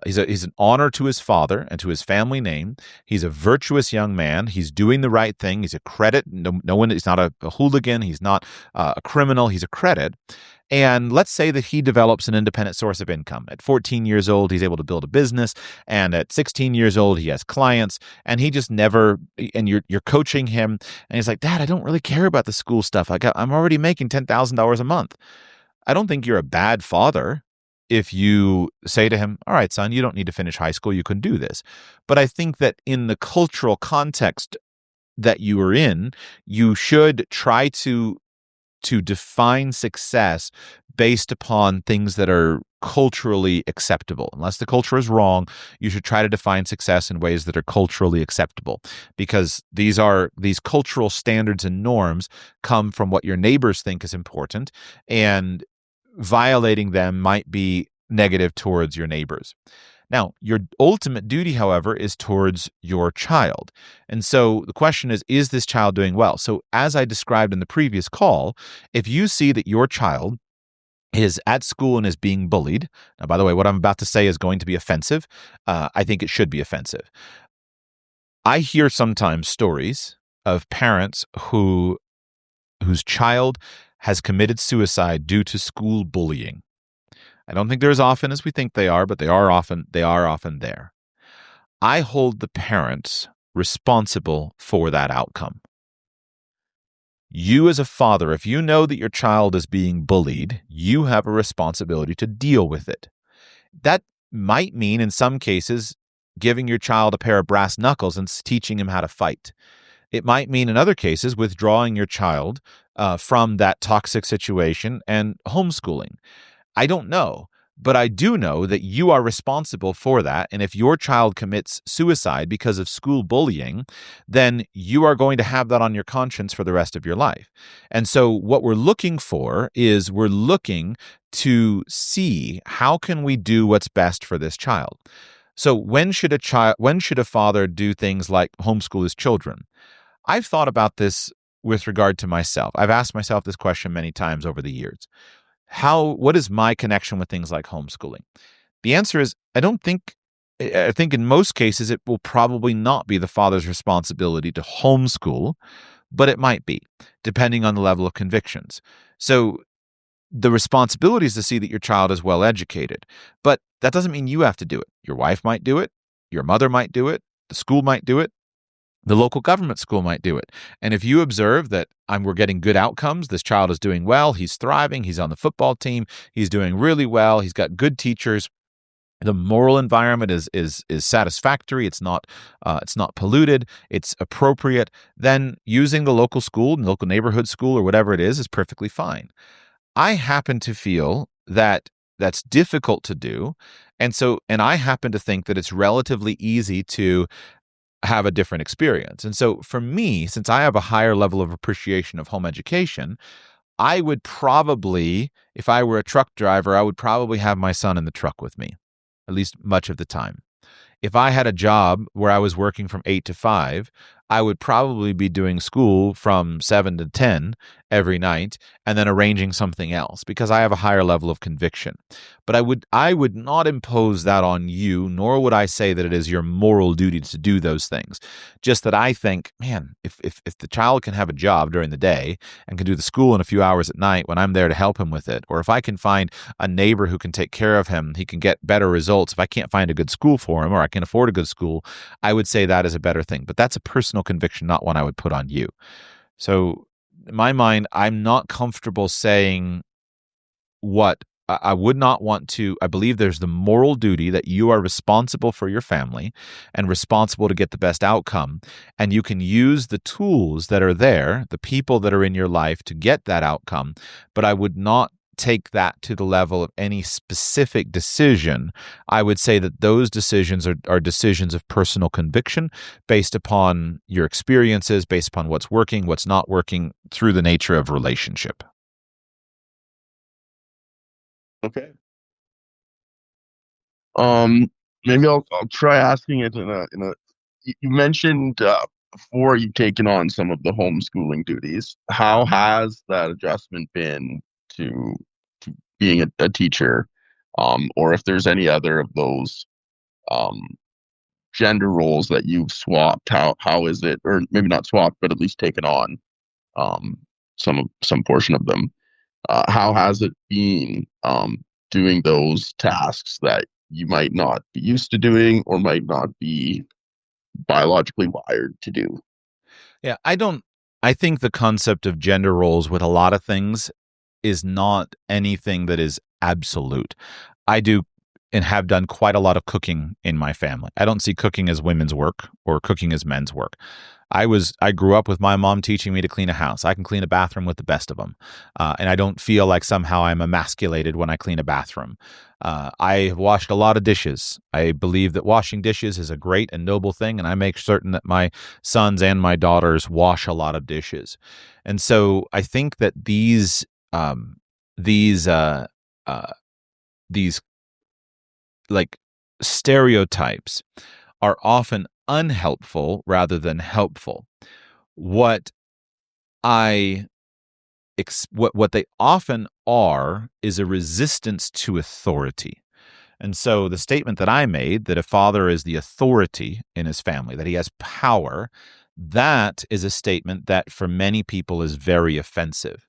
He's an honor to his father and to his family name. He's a virtuous young man. He's doing the right thing. He's a credit. No one. He's not a hooligan. He's not a criminal. He's a credit. And let's say that he develops an independent source of income. At 14 years old, he's able to build a business, and at 16 years old, he has clients, and he just never. And you're coaching him, and he's like, "Dad, I don't really care about the school stuff. I'm already making $10,000 a month." I don't think you're a bad father if you say to him, "All right, son, you don't need to finish high school. You can do this." But I think that in the cultural context that you are in, you should try to define success based upon things that are culturally acceptable. Unless the culture is wrong, you should try to define success in ways that are culturally acceptable, because these cultural standards and norms come from what your neighbors think is important, and violating them might be negative towards your neighbors. Now, your ultimate duty, however, is towards your child. And so the question is this child doing well? So as I described in the previous call, if you see that your child is at school and is being bullied, now, by the way, what I'm about to say is going to be offensive. I think it should be offensive. I hear sometimes stories of parents whose child has committed suicide due to school bullying. I don't think they're as often as we think they are, but they are often there. I hold the parents responsible for that outcome. You as a father, if you know that your child is being bullied, you have a responsibility to deal with it. That might mean, in some cases, giving your child a pair of brass knuckles and teaching him how to fight. It might mean, in other cases, withdrawing your child from that toxic situation and homeschooling. I don't know, but I do know that you are responsible for that. And if your child commits suicide because of school bullying, then you are going to have that on your conscience for the rest of your life. And so what we're looking for is we're looking to see how can we do what's best for this child. So when should a father do things like homeschool his children? I've thought about this with regard to myself. I've asked myself this question many times over the years. What is my connection with things like homeschooling? The answer is, I think in most cases it will probably not be the father's responsibility to homeschool, but it might be, depending on the level of convictions. So the responsibility is to see that your child is well educated, but that doesn't mean you have to do it. Your wife might do it, your mother might do it, the school might do it, the local government school might do it. And if you observe that we're getting good outcomes, this child is doing well, he's thriving, he's on the football team, he's doing really well, he's got good teachers, the moral environment is satisfactory, it's not polluted, it's appropriate, then using the local school, the local neighborhood school or whatever it is perfectly fine. I happen to feel that that's difficult to do. And I happen to think that it's relatively easy to have a different experience. And so for me, since I have a higher level of appreciation of home education, I would probably, if I were a truck driver, I would probably have my son in the truck with me, at least much of the time. If I had a job where I was working from 8 to 5, I would probably be doing school from 7 to 10 every night and then arranging something else because I have a higher level of conviction. But I would not impose that on you, nor would I say that it is your moral duty to do those things. Just that I think, man, if the child can have a job during the day and can do the school in a few hours at night when I'm there to help him with it, or if I can find a neighbor who can take care of him, he can get better results. If I can't find a good school for him or I can afford a good school, I would say that is a better thing. But that's a personal conviction, not one I would put on you. So in my mind, I'm not comfortable saying what I would not want to. I believe there's the moral duty that you are responsible for your family and responsible to get the best outcome. And you can use the tools that are there, the people that are in your life to get that outcome. But I would not take that to the level of any specific decision. I would say that those decisions are decisions of personal conviction based upon your experiences, based upon what's working, what's not working through the nature of relationship. Okay. Maybe I'll try asking it in a. You mentioned before you've taken on some of the homeschooling duties. How has that adjustment been to being a teacher, or if there's any other of those um, gender roles that you've swapped? How is it, or maybe not swapped, but at least taken on um, some portion of them? How has it been doing those tasks that you might not be used to doing or might not be biologically wired to do? Yeah, I think the concept of gender roles with a lot of things is not anything that is absolute. I do and have done quite a lot of cooking in my family. I don't see cooking as women's work or cooking as men's work. I grew up with my mom teaching me to clean a house. I can clean a bathroom with the best of them, and I don't feel like somehow I'm emasculated when I clean a bathroom. I have washed a lot of dishes. I believe that washing dishes is a great and noble thing, and I make certain that my sons and my daughters wash a lot of dishes. And so I think that these these like stereotypes are often unhelpful rather than helpful. What I what they often are is a resistance to authority. And so the statement that I made, that a father is the authority in his family, that he has power, that is a statement that for many people is very offensive.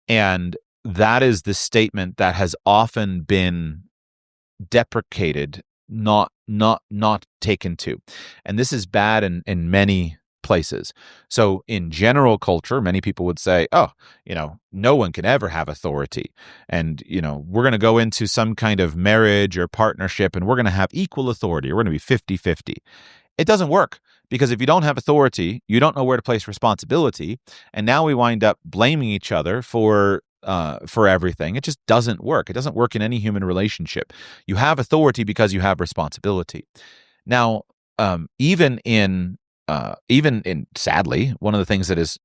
And that is the statement that has often been deprecated, not taken to. And this is bad in many places. So in general culture, many people would say, oh, no one can ever have authority. And, we're going to go into some kind of marriage or partnership and we're going to have equal authority. We're going to be 50-50. It doesn't work, because if you don't have authority, you don't know where to place responsibility. And now we wind up blaming each other for everything. It just doesn't work. It doesn't work in any human relationship. You have authority because you have responsibility. Now, even in sadly, one of the things that is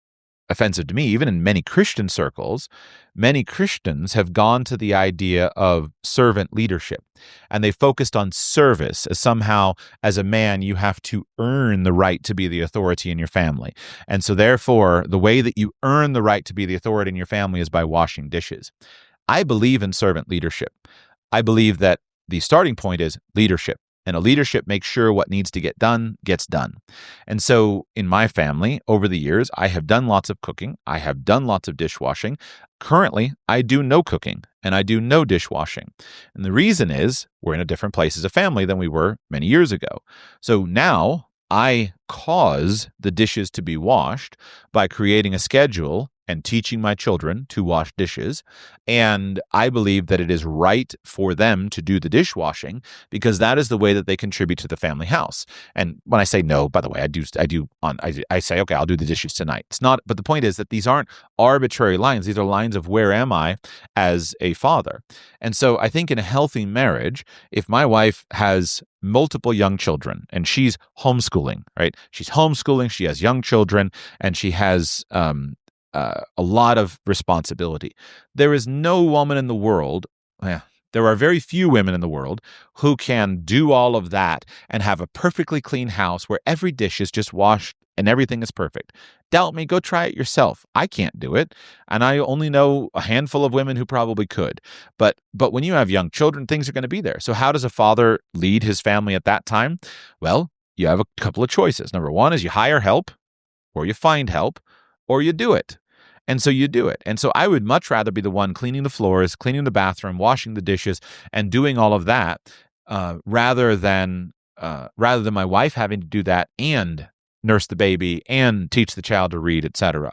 offensive to me, even in many Christian circles, many Christians have gone to the idea of servant leadership, and they focused on service as somehow, as a man, you have to earn the right to be the authority in your family. And so therefore, the way that you earn the right to be the authority in your family is by washing dishes. I believe in servant leadership. I believe that the starting point is leadership. And a leadership makes sure what needs to get done gets done. And so in my family, over the years, I have done lots of cooking. I have done lots of dishwashing. Currently, I do no cooking and I do no dishwashing. And the reason is we're in a different place as a family than we were many years ago. So now I cause the dishes to be washed by creating a schedule and teaching my children to wash dishes. And I believe that it is right for them to do the dishwashing because that is the way that they contribute to the family house. And when I say no, by the way, I say, okay, I'll do the dishes tonight. It's not, but the point is that these aren't arbitrary lines. These are lines of where am I as a father. And so I think in a healthy marriage, if my wife has multiple young children and she's homeschooling, right? She's homeschooling, she has young children, and she has, a lot of responsibility. There is no woman in the world, there are very few women in the world who can do all of that and have a perfectly clean house where every dish is just washed and everything is perfect. Doubt me, go try it yourself. I can't do it, and I only know a handful of women who probably could. But when you have young children, things are going to be there. So how does a father lead his family at that time? Well, you have a couple of choices. Number one is you hire help, or you find help, or you do it. And so you do it. And so I would much rather be the one cleaning the floors, cleaning the bathroom, washing the dishes, and doing all of that, rather than my wife having to do that and nurse the baby and teach the child to read, etc.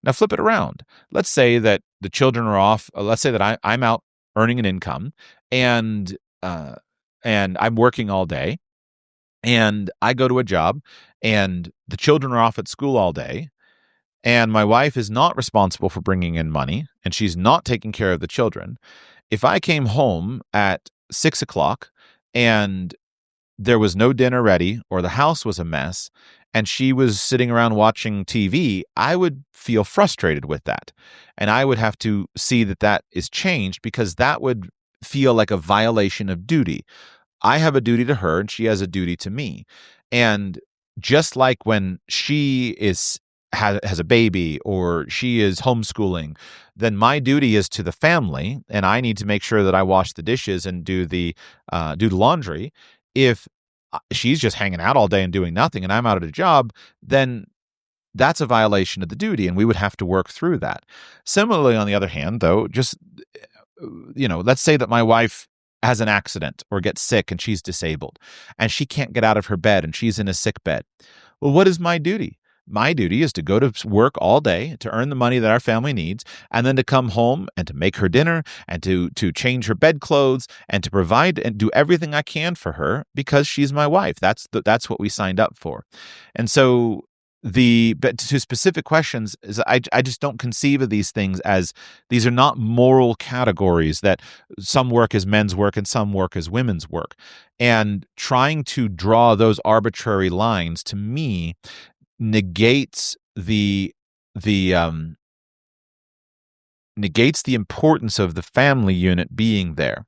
Now flip it around. Let's say that the children are off. Let's say that I'm out earning an income, and I'm working all day, and I go to a job, and the children are off at school all day. And my wife is not responsible for bringing in money, and she's not taking care of the children. If I came home at 6:00 and there was no dinner ready, or the house was a mess, and she was sitting around watching TV, I would feel frustrated with that. And I would have to see that that is changed, because that would feel like a violation of duty. I have a duty to her, and she has a duty to me. And just like when she has a baby or she is homeschooling, then my duty is to the family, and I need to make sure that I wash the dishes and do the laundry. If she's just hanging out all day and doing nothing and I'm out at a job, then that's a violation of the duty, and we would have to work through that. Similarly, on the other hand, though, just, let's say that my wife has an accident or gets sick and she's disabled and she can't get out of her bed and she's in a sick bed. Well, what is my duty? My duty is to go to work all day to earn the money that our family needs, and then to come home and to make her dinner and to change her bedclothes and to provide and do everything I can for her because she's my wife. That's what we signed up for. And so but to specific questions, is I just don't conceive of these things as these are not moral categories that some work is men's work and some work is women's work. And trying to draw those arbitrary lines, to me, negates the importance of the family unit being there.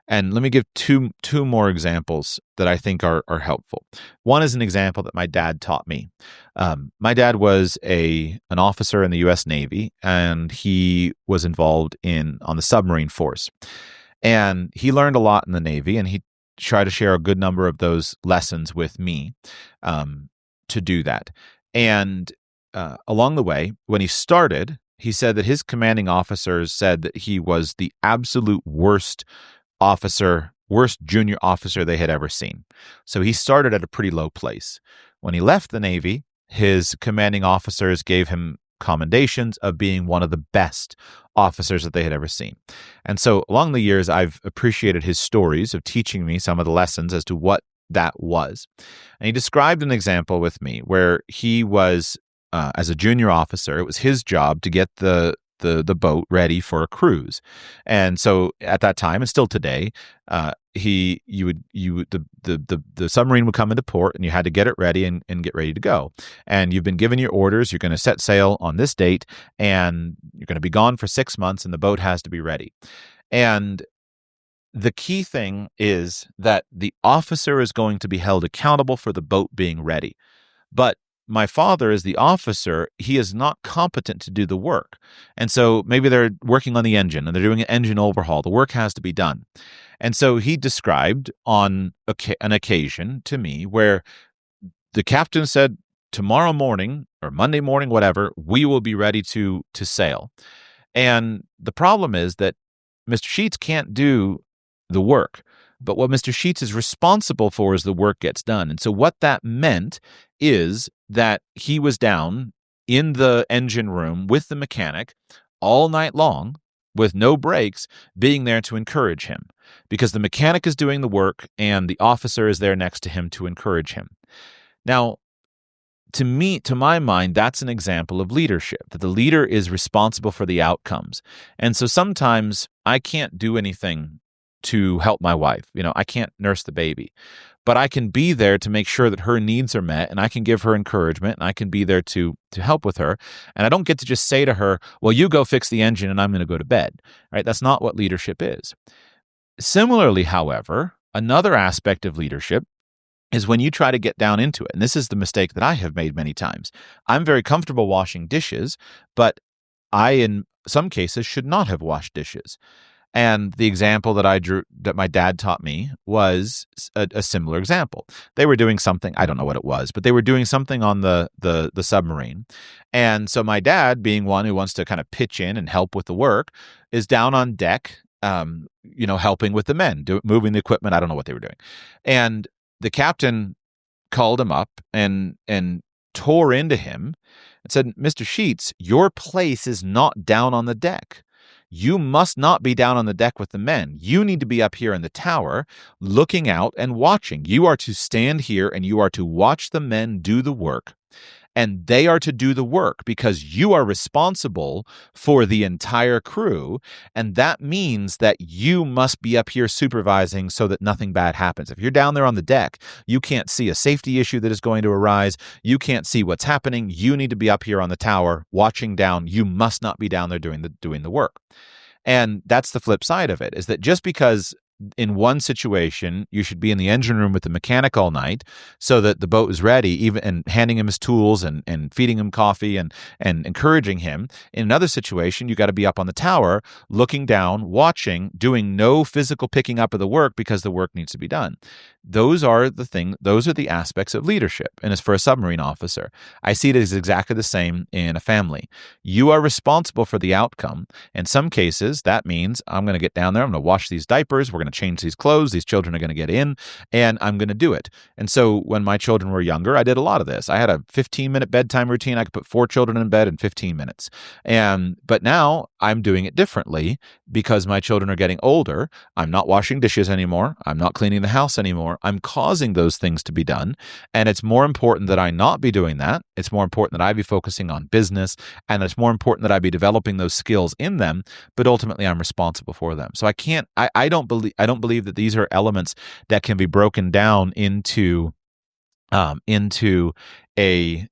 And let me give two more examples that I think are helpful. One is an example that my dad taught me. My dad was an officer in the U.S. Navy, and he was involved on the submarine force. And he learned a lot in the Navy, and he tried to share a good number of those lessons with me to do that. And along the way, when he started, he said that his commanding officers said that he was the absolute worst junior officer they had ever seen. So he started at a pretty low place. When he left the Navy, his commanding officers gave him commendations of being one of the best officers that they had ever seen. And so along the years, I've appreciated his stories of teaching me some of the lessons as to what that was. And he described an example with me where he was, as a junior officer, it was his job to get the boat ready for a cruise. And so at that time, and still today, the submarine would come into port and you had to get it ready and get ready to go. And you've been given your orders. You're going to set sail on this date and you're going to be gone for 6 months and the boat has to be ready. And the key thing is that the officer is going to be held accountable for the boat being ready. But my father, as the officer, he is not competent to do the work. And so maybe they're working on the engine and they're doing an engine overhaul. The work has to be done. And so he described on an occasion to me where the captain said, tomorrow morning or Monday morning, whatever, we will be ready to sail. And the problem is that Mr. Sheets can't do the work. But what Mr. Sheets is responsible for is the work gets done. And so what that meant is that he was down in the engine room with the mechanic all night long with no breaks, being there to encourage him because the mechanic is doing the work and the officer is there next to him to encourage him. Now, to my mind, that's an example of leadership, that the leader is responsible for the outcomes. And so sometimes I can't do anything to help my wife. I can't nurse the baby, but I can be there to make sure that her needs are met, and I can give her encouragement, and I can be there to help with her. And I don't get to just say to her, well, you go fix the engine and I'm going to go to bed. Right? That's not what leadership is. Similarly, however, another aspect of leadership is when you try to get down into it. And this is the mistake that I have made many times. I'm very comfortable washing dishes, but I, in some cases, should not have washed dishes. And the example that my dad taught me was a similar example. They were doing something, I don't know what it was, but they were doing something on the submarine. And so my dad, being one who wants to kind of pitch in and help with the work, is down on deck, helping with the men, moving the equipment. I don't know what they were doing. And the captain called him up and tore into him and said, Mr. Sheets, your place is not down on the deck. You must not be down on the deck with the men. You need to be up here in the tower looking out and watching. You are to stand here and you are to watch the men do the work. And they are to do the work because you are responsible for the entire crew. And that means that you must be up here supervising so that nothing bad happens. If you're down there on the deck, you can't see a safety issue that is going to arise. You can't see what's happening. You need to be up here on the tower watching down. You must not be down there doing the work. And that's the flip side of it, is that just because in one situation, you should be in the engine room with the mechanic all night so that the boat is ready, even and handing him his tools and feeding him coffee and encouraging him. In another situation, you got to be up on the tower, looking down, watching, doing no physical picking up of the work because the work needs to be done. Those are the aspects of leadership. And as for a submarine officer, I see it as exactly the same in a family. You are responsible for the outcome. In some cases, that means I'm going to get down there, I'm going to wash these diapers, we're going to change these clothes, these children are going to get in, and I'm going to do it. And so when my children were younger, I did a lot of this. I had a 15-minute bedtime routine. I could put 4 children in bed in 15 minutes. But now I'm doing it differently because my children are getting older. I'm not washing dishes anymore. I'm not cleaning the house anymore. I'm causing those things to be done. And it's more important that I not be doing that. It's more important that I be focusing on business. And it's more important that I be developing those skills in them. But ultimately, I'm responsible for them. So I don't believe that these are elements that can be broken down into a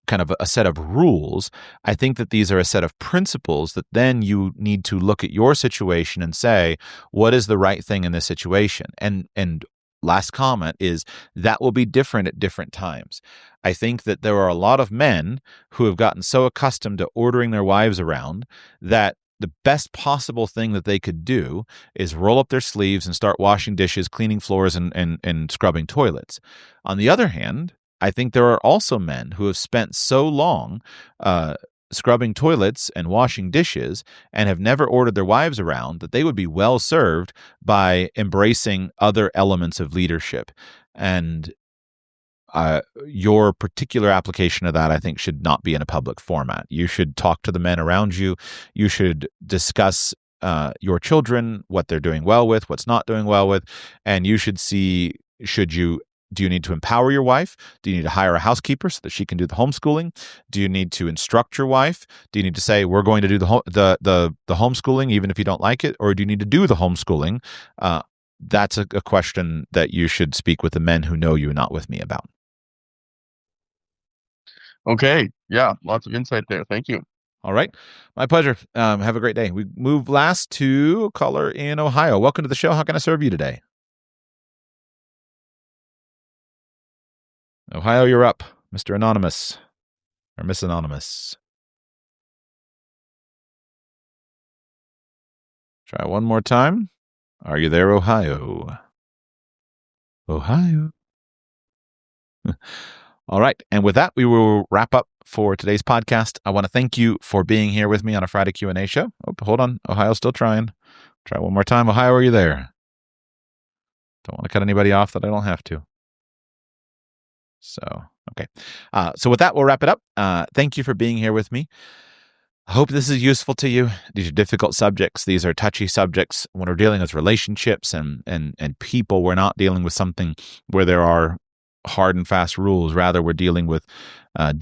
kind of a set of rules. I think that these are a set of principles that then you need to look at your situation and say, what is the right thing in this situation? And last comment is that will be different at different times. I think that there are a lot of men who have gotten so accustomed to ordering their wives around that the best possible thing that they could do is roll up their sleeves and start washing dishes, cleaning floors, and scrubbing toilets. On the other hand, I think there are also men who have spent so long scrubbing toilets and washing dishes and have never ordered their wives around that they would be well served by embracing other elements of leadership. And your particular application of that, I think, should not be in a public format. You should talk to the men around you. You should discuss your children, what they're doing well with, what's not doing well with, and you should see, do you need to empower your wife? Do you need to hire a housekeeper so that she can do the homeschooling? Do you need to instruct your wife? Do you need to say, we're going to do the homeschooling even if you don't like it? Or do you need to do the homeschooling? That's a question that you should speak with the men who know you, not with me, about. Okay. Yeah. Lots of insight there. Thank you. All right. My pleasure. Have a great day. We move last to a caller in Ohio. Welcome to the show. How can I serve you today? Ohio, you're up, Mr. Anonymous or Miss Anonymous. Try one more time. Are you there, Ohio? Ohio. All right. And with that, we will wrap up for today's podcast. I want to thank you for being here with me on a Friday Q&A show. Oh, hold on. Ohio's still trying. Try one more time. Ohio, are you there? Don't want to cut anybody off that I don't have to. So, okay. So with that, we'll wrap it up. Thank you for being here with me. I hope this is useful to you. These are difficult subjects. These are touchy subjects. When we're dealing with relationships and people, we're not dealing with something where there are hard and fast rules. Rather, we're dealing with we're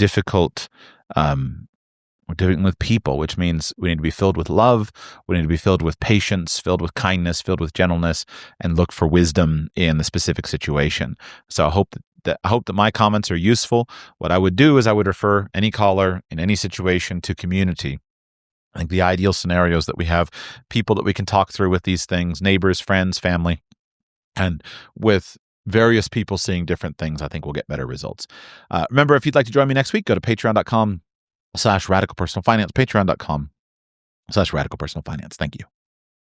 dealing with people, which means we need to be filled with love. We need to be filled with patience, filled with kindness, filled with gentleness, and look for wisdom in the specific situation. So I hope that my comments are useful. What I would do is I would refer any caller in any situation to community. I think the ideal scenario is that we have people that we can talk through with these things, neighbors, friends, family, and with various people seeing different things, I think we'll get better results. Remember, if you'd like to join me next week, go to patreon.com/radicalpersonalfinance, patreon.com/radicalpersonalfinance. Thank you.